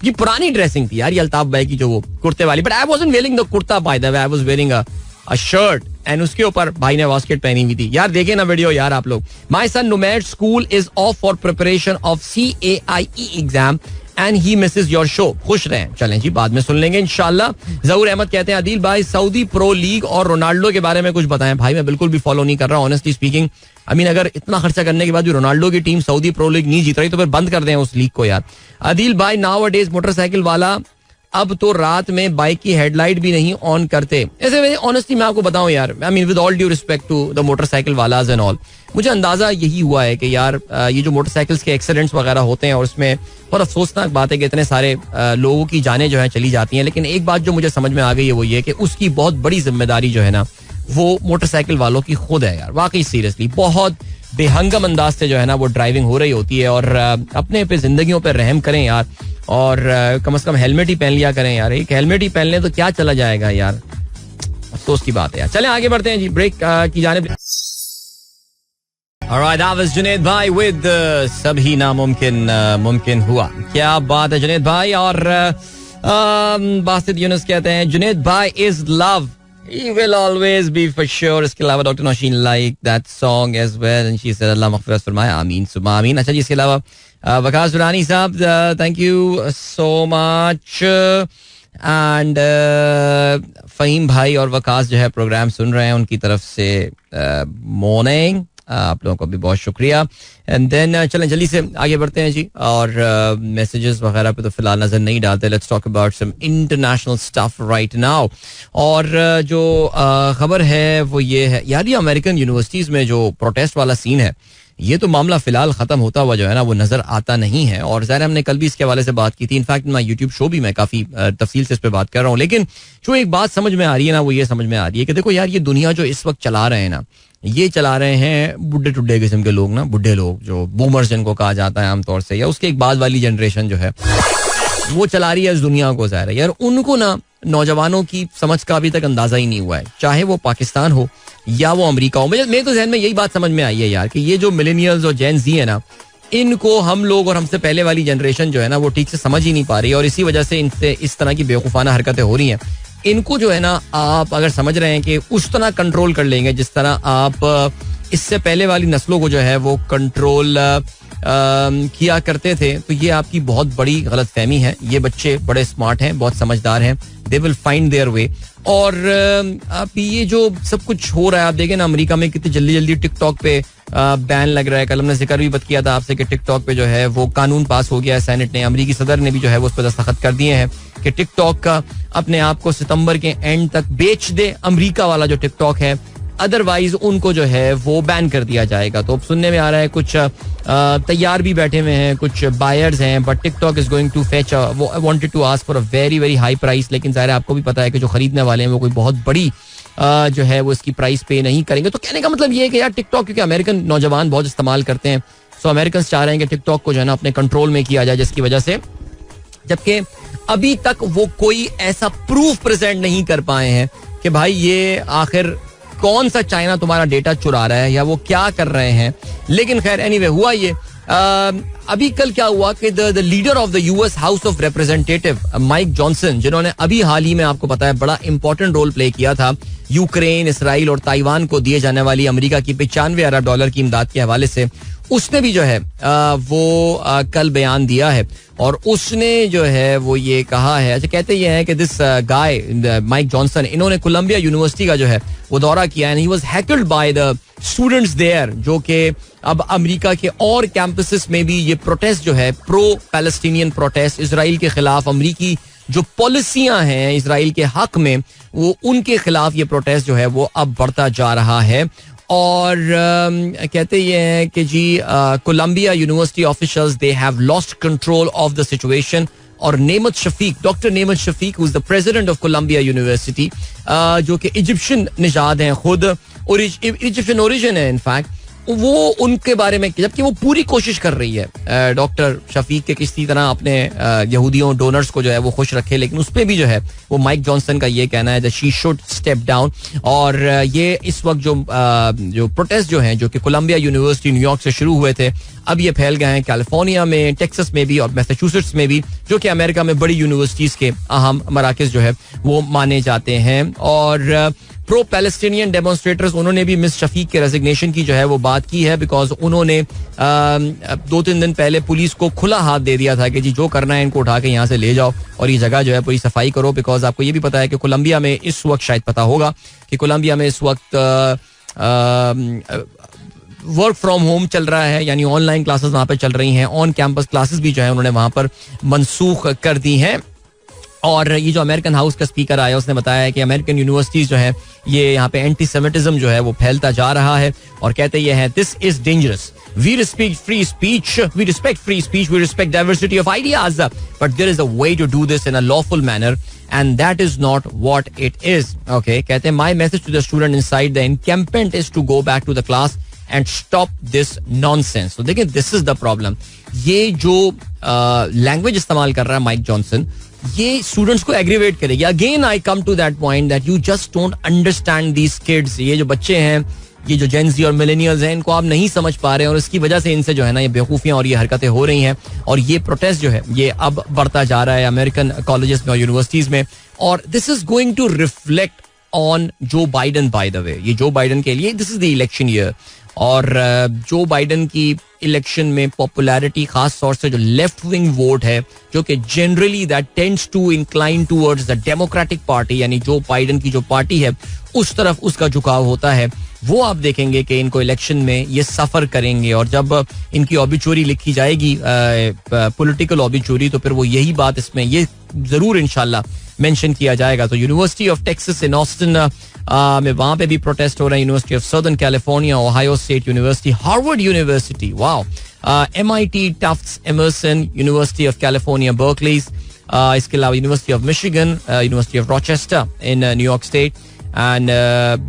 की पुरानी ड्रेसिंग थी यार, ये अल्ताफ भाई की जो वो कुर्ते वाली, but I wasn't wearing the kurta bye the way, I was wearing a shirt and उसके ऊपर भाई ने वास्केट पहनी हुई थी. यार देखे ना वीडियो यार आप लोग. My son Numair school is off for preparation of CAIE exam and he misses your show. खुश रहें. चलें जी, बाद में सुन लेंगे इंशाल्लाह. जहूर अहमद कहते हैं अदील भाई सऊदी प्रो लीग और रोनाल्डो के बारे में कुछ बताएं. भाई मैं बिल्कुल भी फॉलो नहीं कर रहा ऑनेस्टली स्पीकिंग. आई मीन अगर इतना खर्चा करने के बाद भी रोनाल्डो की टीम सऊदी प्रो लीग नहीं जीत रही तो फिर बंद कर दें उस लीग को यार. अदील भाई नाउ डेज मोटरसाइकिल वाला अब तो रात में बाइक की हेडलाइट भी नहीं ऑन करते. ऐसे ऑनेस्टली मैं आपको बताऊं यार, I mean with all due respect to the motorcycle वालाज एंड ऑल, मुझे अंदाजा यही हुआ है कि यार ये जो मोटरसाइकिल्स के एक्सीडेंट्स वगैरह होते हैं और उसमें बहुत अफसोसनाक बात है कि इतने सारे लोगों की जानें जो है चली जाती हैं. लेकिन एक बात जो मुझे समझ में आ गई है वो ये कि उसकी बहुत बड़ी जिम्मेदारी जो है ना वो मोटरसाइकिल वालों की खुद है यार. वाकई सीरियसली बहुत बेहंगम अंदाज से जो है ना वो ड्राइविंग हो रही होती है. और अपने पे जिंदगियों पे रहम करें यार, और कम से कम हेलमेट ही पहन लिया करें यार. एक हेलमेट ही पहन लें तो क्या चला जाएगा यार, अफसोस की बात है यार. चलें आगे बढ़ते हैं जी, ब्रेक की जानिब. Alright, that was जुनैद भाई with सभी नामुमकिन मुमकिन हुआ. क्या बात है जुनैद भाई. और बासित यूनुस कहते हैं जुनैद भाई is love, he will always be for sure. इसके अलावा doctor Naushin like that song as well and she said अल्लाह मग़फ़िरत फरमाए, आमीन सुम्मा आमीन. अच्छा जी, इसके अलावा वकास दुरानी साहब thank you so much. And Faheem भाई और वकास जो है प्रोग्राम सुन रहे हैं, उनकी तरफ से मॉर्निंग, आप लोगों को भी बहुत शुक्रिया. एंड देन चलें जल्दी से आगे बढ़ते हैं जी. और मैसेजेस वगैरह पे तो फिलहाल नजर नहीं डालते. Let's talk about some international stuff right now. और जो खबर है वो ये है यार, ये अमेरिकन यूनिवर्सिटीज में जो प्रोटेस्ट वाला सीन है, ये तो मामला फिलहाल खत्म होता हुआ जो है ना वो नजर आता नहीं है. और ज़ाहिर हमने कल भी इसके हवाले से बात की थी. इनफैक्ट मैं यूट्यूब शो भी मैं काफी तफसील से इस पर बात कर रहा हूँ. लेकिन जो एक बात समझ में आ रही है ना वो ये समझ में आ रही है कि देखो यार, ये दुनिया जो इस वक्त चला रहे हैं ना, ये चला रहे हैं बुढ़े टुड्डे किस्म के लोग ना, बुढ़े लोग जो बूमर्स जिनको कहा जाता है आमतौर से, या उसके एक बाद वाली जनरेशन जो है वो चला रही है इस दुनिया को. ज़ाहिर है यार उनको ना नौजवानों की समझ का अभी तक अंदाजा ही नहीं हुआ है, चाहे वो पाकिस्तान हो या वो अमेरिका हो. मेरे तो जहन में यही बात समझ में आई है यार कि ये जो मिलेनियल्स और जेन ज़ी है ना, इनको हम लोग और हमसे पहले वाली जनरेशन जो है ना वो ठीक से समझ ही नहीं पा रही है. और इसी वजह से इनसे इस तरह की बेवकूफ़ाना हरकतें हो रही हैं. इनको जो है ना, आप अगर समझ रहे हैं कि उस तरह कंट्रोल कर लेंगे जिस तरह आप इससे पहले वाली नस्लों को जो है वो कंट्रोल किया करते थे, तो ये आपकी बहुत बड़ी गलतफहमी है. ये बच्चे बड़े स्मार्ट हैं, बहुत समझदार हैं, they will find their way. और आप ये जो सब कुछ हो रहा है, आप देखें ना अमेरिका में कितनी जल्दी जल्दी टिकटॉक पे बैन लग रहा है. कल हमने जिक्र भी बात किया था आपसे कि टिकटॉक पे जो है वो कानून पास हो गया है सेनेट ने, अमेरिकी सदर ने भी जो है वो उस पर दस्तखत कर दिए हैं कि टिकटॉक का अपने आप को सितंबर के एंड तक बेच दे अमेरिका वाला जो टिकटॉक है, अदरवाइज उनको जो है वो बैन कर दिया जाएगा. तो अब सुनने में आ रहा है कुछ तैयार भी बैठे हुए हैं, कुछ बायर्स हैं, but TikTok is going to fetch वो wanted to ask for a very very high price. लेकिन ज़ाहिर है आपको भी पता है कि जो खरीदने वाले हैं वो कोई बहुत बड़ी जो है वो इसकी प्राइस पे नहीं करेंगे. तो कहने का मतलब ये है कि यार टिकटॉक क्योंकि अमेरिकन नौजवान बहुत इस्तेमाल करते हैं, सो अमेरिकन चाह रहे हैं कि टिकटॉक को जो है ना अपने कंट्रोल में किया जाए, जिसकी वजह से, जबकि अभी तक वो कोई ऐसा प्रूफ प्रेजेंट नहीं कर पाए हैं कि भाई ये आखिर कौन सा चाइना तुम्हारा डेटा चुरा रहा है या वो क्या कर रहे हैं. लेकिन खैर एनीवे हुआ ये. अभी कल क्या हुआ कि the leader of the US house of representative Mike Johnson, जिन्होंने अभी हाल ही में आपको पता है बड़ा इंपॉर्टेंट रोल प्ले किया था यूक्रेन, इसराइल और ताइवान को दिए जाने वाली अमेरिका की $95 अरब की इमदाद के हवाले से, उसने भी जो है वो कल बयान दिया है और उसने जो है वो ये कहा है. अच्छा, कहते ये हैं कि दिस गाय माइक जॉनसन, इन्होंने कोलंबिया यूनिवर्सिटी का जो है वो दौरा किया and he was heckled by the students there, जो कि अब अमेरिका के और कैंपसेस में भी ये प्रोटेस्ट जो है, प्रो पैलेस्टीनियन प्रोटेस्ट, इसराइल के खिलाफ अमेरिकी जो पॉलिसियां हैं इसराइल के हक में, वो उनके खिलाफ ये प्रोटेस्ट जो है वो अब बढ़ता जा रहा है. और कहते ये हैं कि जी Columbia University officials they have lost control of the situation. और Nemat Shafik, doctor Nemat Shafik, who is the president of Columbia University, जो कि इजिप्शियन निजाद हैं, खुद इजिप्शियन ओरिजिन है इनफैक्ट, वो उनके बारे में, जबकि वो पूरी कोशिश कर रही है डॉक्टर शफीक के किसी तरह अपने यहूदियों डोनर्स को जो है वो खुश रखे, लेकिन उस पर भी जो है वो माइक जॉनसन का ये कहना है that she should step down. और ये इस वक्त जो प्रोटेस्ट जो हैं, जो कि कोलंबिया यूनिवर्सिटी न्यूयॉर्क से शुरू हुए थे, अब ये फैल गए हैं कैलिफोर्निया में, टेक्सास में भी और मैसाचुसेट्स में भी, जो कि अमेरिका में बड़ी यूनिवर्सिटीज के अहम मराकज जो है वो माने जाते हैं. और प्रो पैलेस्टीनियन डेमोन्स्ट्रेटर्स, उन्होंने भी मिस शफीक के रेजिग्नेशन की जो है वो बात की है, बिकॉज उन्होंने 2-3 दिन पहले पुलिस को खुला हाथ दे दिया था कि जी जो करना है इनको उठा के यहाँ से ले जाओ और ये जगह जो है पूरी सफाई करो. बिकॉज आपको ये भी पता है कि कोलंबिया में इस वक्त, शायद पता होगा कि कोलंबिया में इस वक्त वर्क फ्रॉम होम चल रहा है, यानी ऑनलाइन क्लासेस वहाँ पर चल रही हैं. ऑन कैंपस क्लासेस भी जो है उन्होंने वहाँ पर मनसूख कर दी हैं. और ये जो अमेरिकन हाउस का स्पीकर आया उसने बताया कि अमेरिकन यूनिवर्सिटीज जो है ये यहाँ पे एंटीसेमिटिज्म जो है वो फैलता जा रहा है. और कहते ये हैं, this is dangerous. We respect free speech. We respect diversity of ideas. But there is a way to do this in a lawful manner, and that is not what it is. Okay, कहते हैं, my message to the student inside the encampment is to go back to the class and stop this nonsense. So देखिए, this is the problem. ये जो language इस्तेमाल कर रहा है Mike Johnson, ये स्टूडेंट्स को एग्रीवेट करेगी. Again I come to that point that you just don't understand these kids. ये जो बच्चे हैं, ये जो जेन ज़ी और मिलेनियल्स हैं, इनको आप नहीं समझ पा रहे हैं और इसकी वजह से इनसे जो है ना ये बेवकूफ़ियां और ये हरकतें हो रही हैं. और ये प्रोटेस्ट जो है ये अब बढ़ता जा रहा है अमेरिकन कॉलेजेस में और यूनिवर्सिटीज़ में. और this is going to reflect on Joe Biden. By the way, ये जो बाइडन के लिए this is the election year. और जो बाइडन की इलेक्शन में पॉपुलैरिटी, खास तौर से जो लेफ्ट विंग वोट है, जो कि generally that tends to incline towards the Democratic Party, यानी जो बाइडन की जो पार्टी है उस तरफ उसका झुकाव होता है, वो आप देखेंगे कि इनको इलेक्शन में ये सफर करेंगे. और जब इनकी ऑबिचुरी लिखी जाएगी, पॉलिटिकल ऑबिचुरी, तो फिर वो यही बात इसमें ये जरूर इंशाल्लाह मेंशन किया जाएगा. तो university of Texas in Austin में वहां पे भी प्रोटेस्ट हो रहे हैं. University of southern California, Ohio state university, Harvard university, wow, MIT, Tufts, Emerson, university of California Berkeley, इसके अलावा university of Michigan, university of Rochester in New York state. And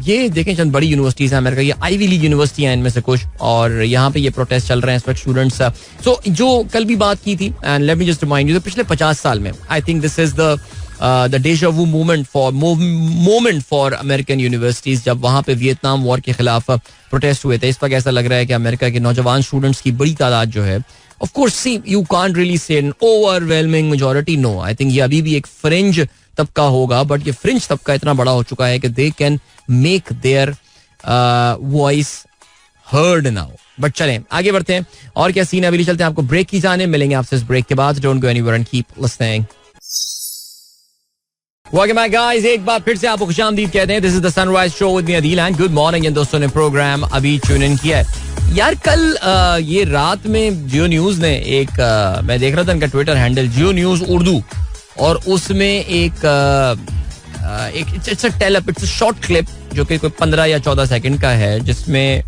ये देखें चंद बड़ी यूनिवर्सिटीज हैं अमेरिका, ये आईवी लीग यूनिवर्सिटी हैं इनमें से कुछ, और यहाँ पे ये प्रोटेस्ट चल रहे हैं स्टूडेंट्स. सो जो कल भी बात की थी, and let me just remind you, पिछले 50 साल में I think this is the deja vu moment for American universities, जब वहाँ पे वियतनाम वॉर के खिलाफ प्रोटेस्ट हुए थे. इस वक्त ऐसा लग रहा है कि अमेरिका के नौजवान स्टूडेंट्स की बड़ी तादाद जो है, of course see you can't really say an overwhelming majority, no, I think ये अभी भी एक फ्रिंज तबका होगा, बट ये फ्रिंज तबका इतना बड़ा हो चुका है कि दे can make their voice heard now. But चलें आगे बढ़ते हैं. और क्या सीन है, अभी चलते हैं आपको ब्रेक की जाने. मिलेंगे आपसे इस ब्रेक के बाद. Don't go anywhere and keep listening. Welcome back guys, एक बार फिर से आपको खुशामदीद कहते हैं. This is the sunrise show with me Adeel and good morning. दोस्तों ने प्रोग्राम अभी ट्यून इन किया है यार. कल ये रात में जियो न्यूज ने एक मैं देख रहा था इनका ट्विटर हैंडल जियो न्यूज उर्दू, और उसमें एक इट्स शॉर्ट क्लिप जो कि कोई 15 या 14 सेकंड का है, जिसमें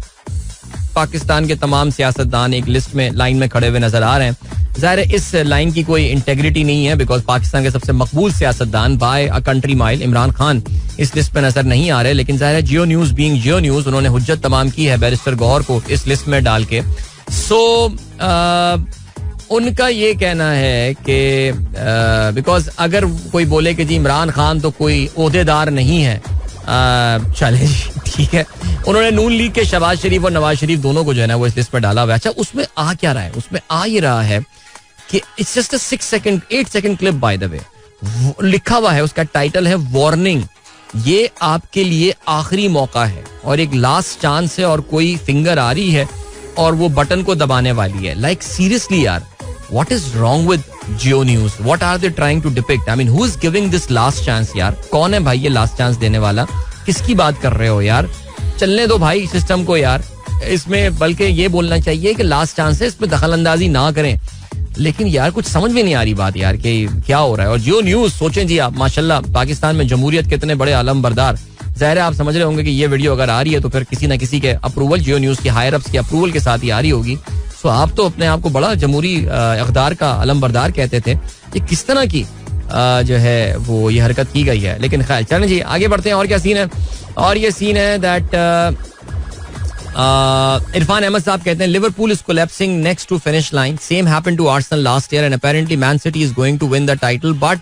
पाकिस्तान के तमाम सियासतदान एक लिस्ट में लाइन में खड़े हुए नजर आ रहे हैं. ज़ाहिर है इस लाइन की कोई इंटेग्रिटी नहीं है, बिकॉज पाकिस्तान के सबसे मकबूल सियासतदान by a country mile Imran Khan इस लिस्ट में नजर नहीं आ रहे. लेकिन ज़ाहिर है जियो न्यूज बीइंग जियो न्यूज, उन्होंने हुज्जत तमाम की है बैरिस्टर गौहर को इस लिस्ट में डाल के. सो उनका ये कहना है कि बिकॉज अगर कोई बोले कि जी इमरान खान तो कोई ओहदेदार नहीं है, चले ठीक है, उन्होंने नून लीग के शहबाज शरीफ और नवाज शरीफ दोनों को जो है ना वो इस लिस्ट पर डाला हुआ है. अच्छा, उसमें आ क्या रहा है? उसमें आ ये रहा है कि it's just a 8 second clip bye the वे. लिखा हुआ है, उसका टाइटल है वार्निंग, ये आपके लिए आखिरी मौका है और एक लास्ट चांस है और कोई फिंगर आ रही है और वो बटन को दबाने वाली है. लाइक सीरियसली यार, what is wrong with Geo News? What are they trying to depict? I mean, who is giving this last chance यार? कौन है भाई ये लास्ट चांस देने वाला? किसकी बात कर रहे हो यार? चलने दो भाई सिस्टम को यार. इसमें बल्कि ये बोलना चाहिए कि लास्ट चांस है, इसमें दखल अंदाजी ना करें. लेकिन यार कुछ समझ में नहीं आ रही बात यार कि क्या हो रहा है. और जियो न्यूज, सोचें जी आप, माशाल्लाह पाकिस्तान में जमहूरियत के इतने बड़े आलम बरदार. ज़ाहिर है आप समझ रहे होंगे कि ये वीडियो अगर आ रही है तो फिर किसी ना किसी के अप्रूवल, जियो न्यूज की हायर अप्स के अप्रूवल के साथ ही आ रही होगी. सो आप तो अपने आप को बड़ा जमहूरी इक़्तिदार का अलम बरदार कहते थे. ये किस तरह की जो है वो ये हरकत की गई है. लेकिन खैर चलें जी, आगे बढ़ते हैं. और क्या सीन है? और ये सीन है दैट इरफान अहमद साहब कहते हैं Liverpool is collapsing next to finish line. Same happened to Arsenal last year and apparently Man City is going to win the title but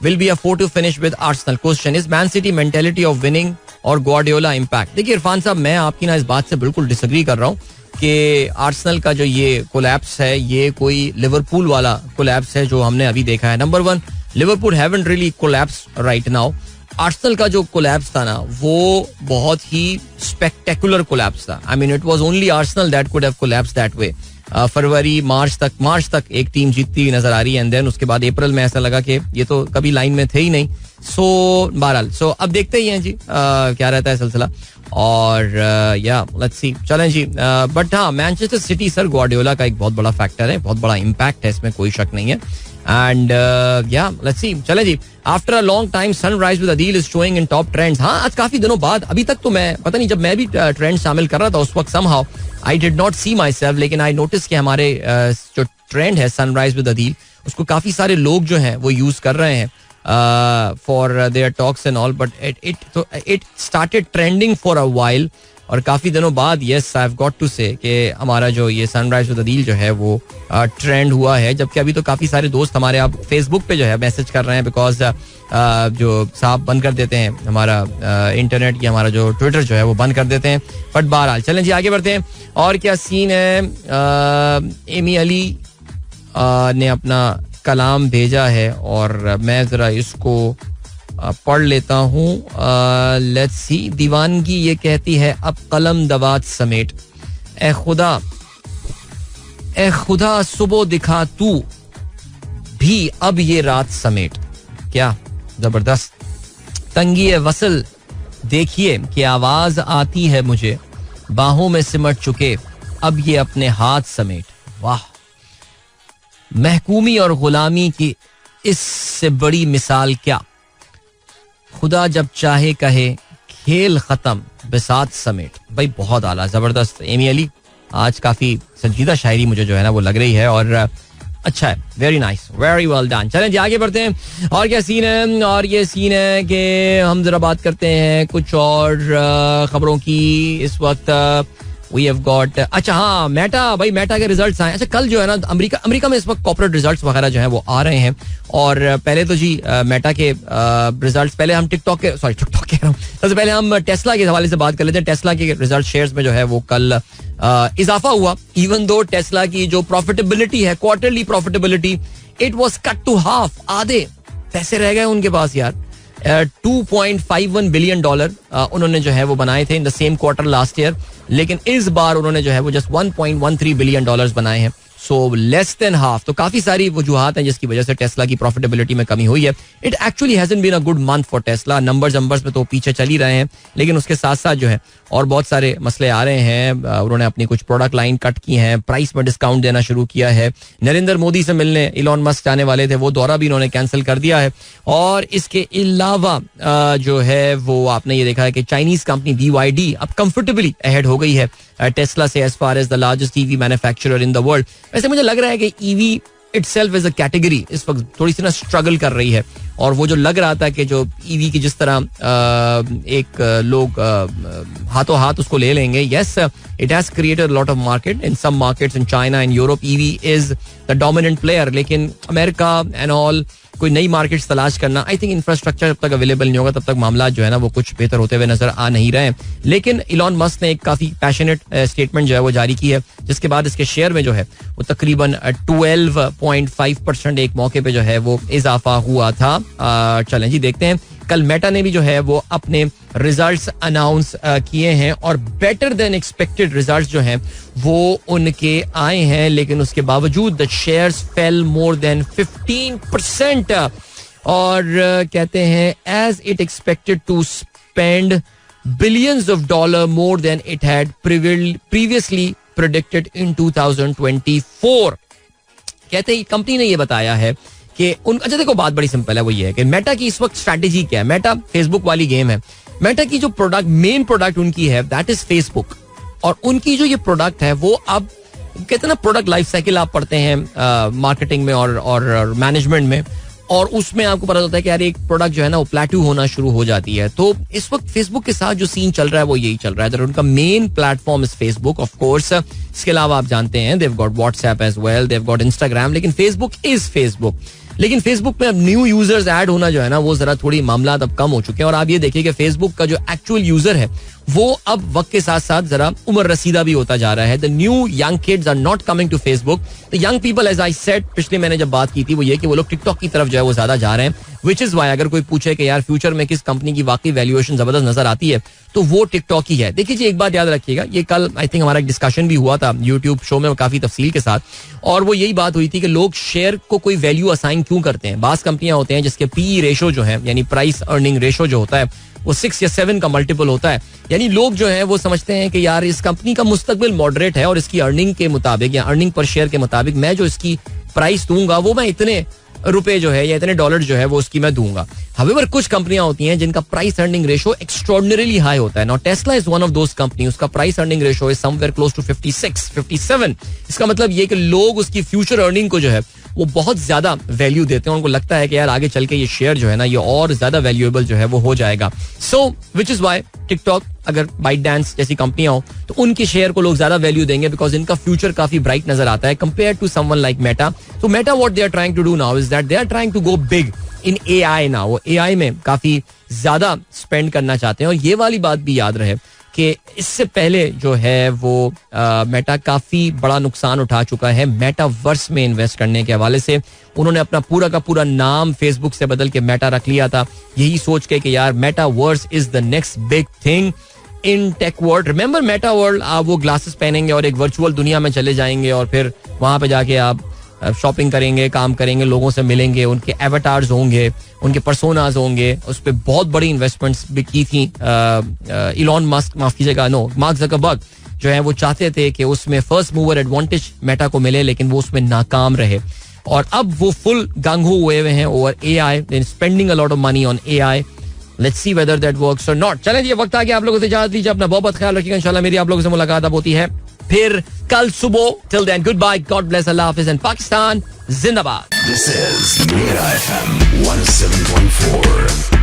will be a 4 to finish with Arsenal. Question is Man City mentality of winning और Guardiola impact. देखिए इरफान साहब, मैं आपकी ना इस बात से बिल्कुल डिसएग्री कर रहा हूँ कि आर्सेनल का जो ये कोलैप्स है ये कोई लिवरपूल वाला कोलैप्स है जो हमने अभी देखा है. Number 1, Liverpool haven't really collapsed right now. Arsenal का जो कोलैप्स था ना वो बहुत ही स्पेक्टेकुलर कोलैप्स था. I mean it was only Arsenal that could have collapsed that way. फरवरी मार्च तक एक टीम जीतती हुई नजर आ रही है एंड देन उसके बाद अप्रैल में ऐसा लगा कि ये तो कभी लाइन में थे ही नहीं. सो बहरहाल अब देखते ही हैं जी क्या रहता है सिलसिला. और या लेट्स सी, चलें जी. बट हाँ, मैनचेस्टर सिटी सर ग्वार्डियोला का एक बहुत बड़ा फैक्टर है, बहुत बड़ा इम्पैक्ट है, इसमें कोई शक नहीं है. एंड या लेट्स सी, चलें जी. After a long time sunrise with Adeel is showing in top trends. हाँ, आज काफी दिनों बाद, अभी तक तो मैं पता नहीं, जब मैं भी ट्रेंड शामिल कर रहा था उस वक्त somehow I did not see myself, लेकिन आई नोटिस कि हमारे जो ट्रेंड है सनराइज विद अदील उसको काफी सारे लोग जो हैं वो यूज कर रहे हैं for their talks and all. But it started trending for a while और काफी दिनों बाद yes I have got to say कि हमारा जो ये सनराइज विद अदील जो है वो ट्रेंड हुआ है. जबकि अभी तो काफी सारे दोस्त हमारे आप फेसबुक पे जो है मैसेज कर रहे हैं बिकॉज जो साहब बंद कर देते हैं हमारा इंटरनेट या हमारा जो ट्विटर जो है वो बंद कर देते हैं. बट बहरहाल चलें जी, आगे बढ़ते हैं. और क्या सीन है? एमी अली ने अपना कलाम भेजा है और मैं जरा इसको पढ़ लेता हूँ. Let's see. दीवानगी ये कहती है अब कलम दवात समेट, ए खुदा सुबह दिखा तू भी अब ये रात समेट. क्या जबरदस्त. तंगी वसल देखिए कि आवाज आती है मुझे, बाहों में सिमट चुके अब ये अपने हाथ समेट. वाह, महकूमी और गुलामी की इससे बड़ी मिसाल क्या. खुदा जब चाहे कहे खेल खत्म बिसात समेट. भाई बहुत आला, जबरदस्त. एमी अली, आज काफी संजीदा शायरी मुझे जो है ना वो लग रही है और अच्छा है. Very nice, very well done. चलें जी, आगे बढ़ते हैं. और क्या सीन है? और ये सीन है कि हम जरा बात करते हैं कुछ और खबरों की. इस वक्त We have got, अच्छा हाँ, मेटा, भाई मेटा के रिजल्ट्स आए. अच्छा, कल जो है ना अमेरिका में इस वक्त कॉर्पोरेट रिजल्ट्स वगैरह जो है वो आ रहे हैं. और पहले तो जी मेटा के रिजल्ट्स, पहले हम टिकटॉक कह रहा हूँ, सबसे पहले हम टेस्ला के हवाले से बात कर लेते हैं. टेस्ला के रिजल्ट शेयर्स में जो है वो कल इजाफा हुआ. इवन दो टेस्ला की जो प्रॉफिटेबिलिटी है, quarterly profitability, it was cut to half. आधे पैसे रह गए उनके पास यार. $2.51 बिलियन उन्होंने जो है वो बनाए थे in the same quarter last year, लेकिन इस बार उन्होंने जो है वो जस्ट $1.13 बिलियन बनाए हैं. So less than half. तो काफी सारी वजूहात हैं जिसकी वजह से टेस्ला की प्रॉफिटेबिलिटी में कमी हुई है. It actually hasn't been a good month for Tesla. Numbers में तो पीछे चल ही रहे हैं, लेकिन उसके साथ साथ जो है और बहुत सारे मसले आ रहे हैं. उन्होंने अपनी कुछ प्रोडक्ट लाइन कट की हैं, प्राइस में डिस्काउंट देना शुरू किया है. नरेंद्र मोदी से मिलने इलॉन मस्क जाने वाले थे, वो दौरा भी इन्होंने कैंसिल कर दिया है. और इसके अलावा जो है वो आपने ये देखा है कि चाइनीज कंपनी BYD अब कंफर्टेबली अहेड हो गई है टेस्ला से as far as the largest EV manufacturer in the world. वैसे मुझे लग रहा है कि EV itself as a category इस वक्त थोड़ी सी ना स्ट्रगल कर रही है और वो जो लग रहा था कि जो ईवी की जिस तरह एक लोग हाथों हाथ उसको ले लेंगे, yes it has created lot of market in some markets in China and Europe. EV is the dominant player, लेकिन अमेरिका एंड ऑल कोई नई मार्केट्स तलाश करना, आई थिंक इंफ्रास्ट्रक्चर जब तक अवेलेबल नहीं होगा तब तक मामला जो है ना वो कुछ बेहतर होते हुए नजर आ नहीं रहे. लेकिन इलॉन मस्क ने एक काफी पैशनेट स्टेटमेंट जो है वो जारी की है, जिसके बाद इसके शेयर में जो है वो तकरीबन 12.5% एक मौके पे जो है वो इजाफा हुआ था. चलें जी देखते हैं. कल मेटा ने भी जो है वो अपने रिजल्ट्स अनाउंस किए हैं और बेटर देन एक्सपेक्टेड रिजल्ट्स जो हैं वो उनके आए हैं, लेकिन उसके बावजूद the shares fell more than 15%. और कहते हैं as it expected to spend billions of dollar more than it had previously predicted in 2024. कहते हैं कंपनी ने ये बताया है कि अच्छा देखो बात बड़ी सिंपल है, वो ये है कि मेटा की इस वक्त स्ट्रैटेजी क्या है. मेटा फेसबुक वाली गेम है. मेटा की जो प्रोडक्ट मेन प्रोडक्ट उनकी है दैट इज फेसबुक, और उनकी जो ये प्रोडक्ट है वो अब कहते हैं ना प्रोडक्ट लाइफ साइकिल आप पढ़ते हैं मार्केटिंग में और मैनेजमेंट में, और उसमें आपको पता होता है कि यार एक प्रोडक्ट जो है ना वो प्लेट्यू होना शुरू हो जाती है. तो इस वक्त फेसबुक के साथ जो सीन चल रहा है वो यही चल रहा है. उनका main platform is Facebook of course. इसके अलावा आप जानते हैं देव गॉट व्हाट्सएप एज वेल, देव गॉट इंस्टाग्राम, लेकिन फेसबुक इज फेसबुक. लेकिन फेसबुक में अब न्यू यूजर्स ऐड होना जो है ना वो जरा थोड़ी मामला अब कम हो चुके हैं. और आप ये देखिए कि फेसबुक का जो एक्चुअल यूजर है वो अब वक्त के साथ साथ जरा उम्र रसीदा भी होता जा रहा है. The new young kids are not coming to Facebook. The young people as I said पिछले मैंने जब बात की थी वो ये कि वो लोग टिकटॉक की तरफ जो है वो ज्यादा जा रहे हैं. विच इज वाई अगर कोई पूछे कि यार फ्यूचर में किस कंपनी की वाकई वैल्यूएशन जबरदस्त नजर आती है तो वो टिकटॉक ही है. देखिए जी एक बात याद रखिएगा, ये कल आई थिंक हमारा एक डिस्कशन भी हुआ था यूट्यूब शो में काफी तफसील के साथ, और वो यही बात हुई थी कि लोग शेयर को कोई वैल्यू असाइन क्यों करते हैं. बास कंपनियां होते हैं जिसके पी रेशो जो है यानी प्राइस अर्निंग रेशो जो होता है वो 6 या 7 का मल्टीपल होता है. यानी लोग जो है वो समझते हैं कि यार इस कंपनी का मुस्तकबिल मॉडरेट है और इसकी अर्निंग के मुताबिक या अर्निंग पर शेयर के मुताबिक मैं जो इसकी प्राइस दूंगा वो मैं इतने रुपए जो है या इतने डॉलर जो है वो उसकी मैं दूंगा. हाउएवर कुछ कंपनियां होती हैं जिनका price earning ratio extraordinarily high होता है. Now Tesla is one of those company, उसका price earning ratio is somewhere close to 56, 57. इसका मतलब ये कि लोग उसकी फ्यूचर अर्निंग को जो है वो बहुत ज्यादा वैल्यू देते हैं. उनको लगता है कि यार आगे चल के ये शेयर जो है ना ये और ज्यादा वैल्यूएबल जो है वो हो जाएगा. सो विच इज वाई टिकटॉक अगर बाइटडांस जैसी कंपनियां हो तो उनके शेयर को लोग ज्यादा वैल्यू देंगे बिकॉज इनका फ्यूचर काफी ब्राइट नजर आता है compare to someone like Meta. तो Meta what they are trying to do now is that they are trying to go big in AI now. वो एआई में काफी ज्यादा स्पेंड करना चाहते हैं. और ये वाली बात भी याद रहे कि इससे पहले जो है वो मेटा काफी बड़ा नुकसान उठा चुका है मेटावर्स में इन्वेस्ट करने के हवाले से. उन्होंने अपना पूरा का पूरा नाम फेसबुक से बदल के मेटा रख लिया था, यही सोच के कि यार metaverse is the next big thing in tech world. Remember Meta world, आप वो ग्लासेस पहनेंगे और एक वर्चुअल दुनिया में चले जाएंगे और फिर वहां पे जाके आप शॉपिंग करेंगे, काम करेंगे, लोगों से मिलेंगे, उनके एवटार्स होंगे, उनके पर्सोनाज होंगे. उस पर बहुत बड़ी इन्वेस्टमेंट्स भी की थी इलॉन मस्क, माफ कीजिएगा नो मार्क ज़करबर्ग जो है वो चाहते थे कि उसमें फर्स्ट मूवर एडवांटेज मेटा को मिले, लेकिन वो उसमें नाकाम रहे. और अब वो फुल गांगो हुए हैं over AI, spending a lot of money on AI. Let's see whether that works और नॉट. चलें ये वक्त आ गया आप लोगों से इजाजत लीजिए. अपना बहुत ख्याल रखिएगा. इंशाल्लाह मेरी आप लोगों से मुलाकात अब होती है फिर कल सुबह. Till then goodbye, God bless, अल्लाह हाफिज एंड पाकिस्तान जिंदाबाद. This is Mira FM 107.4.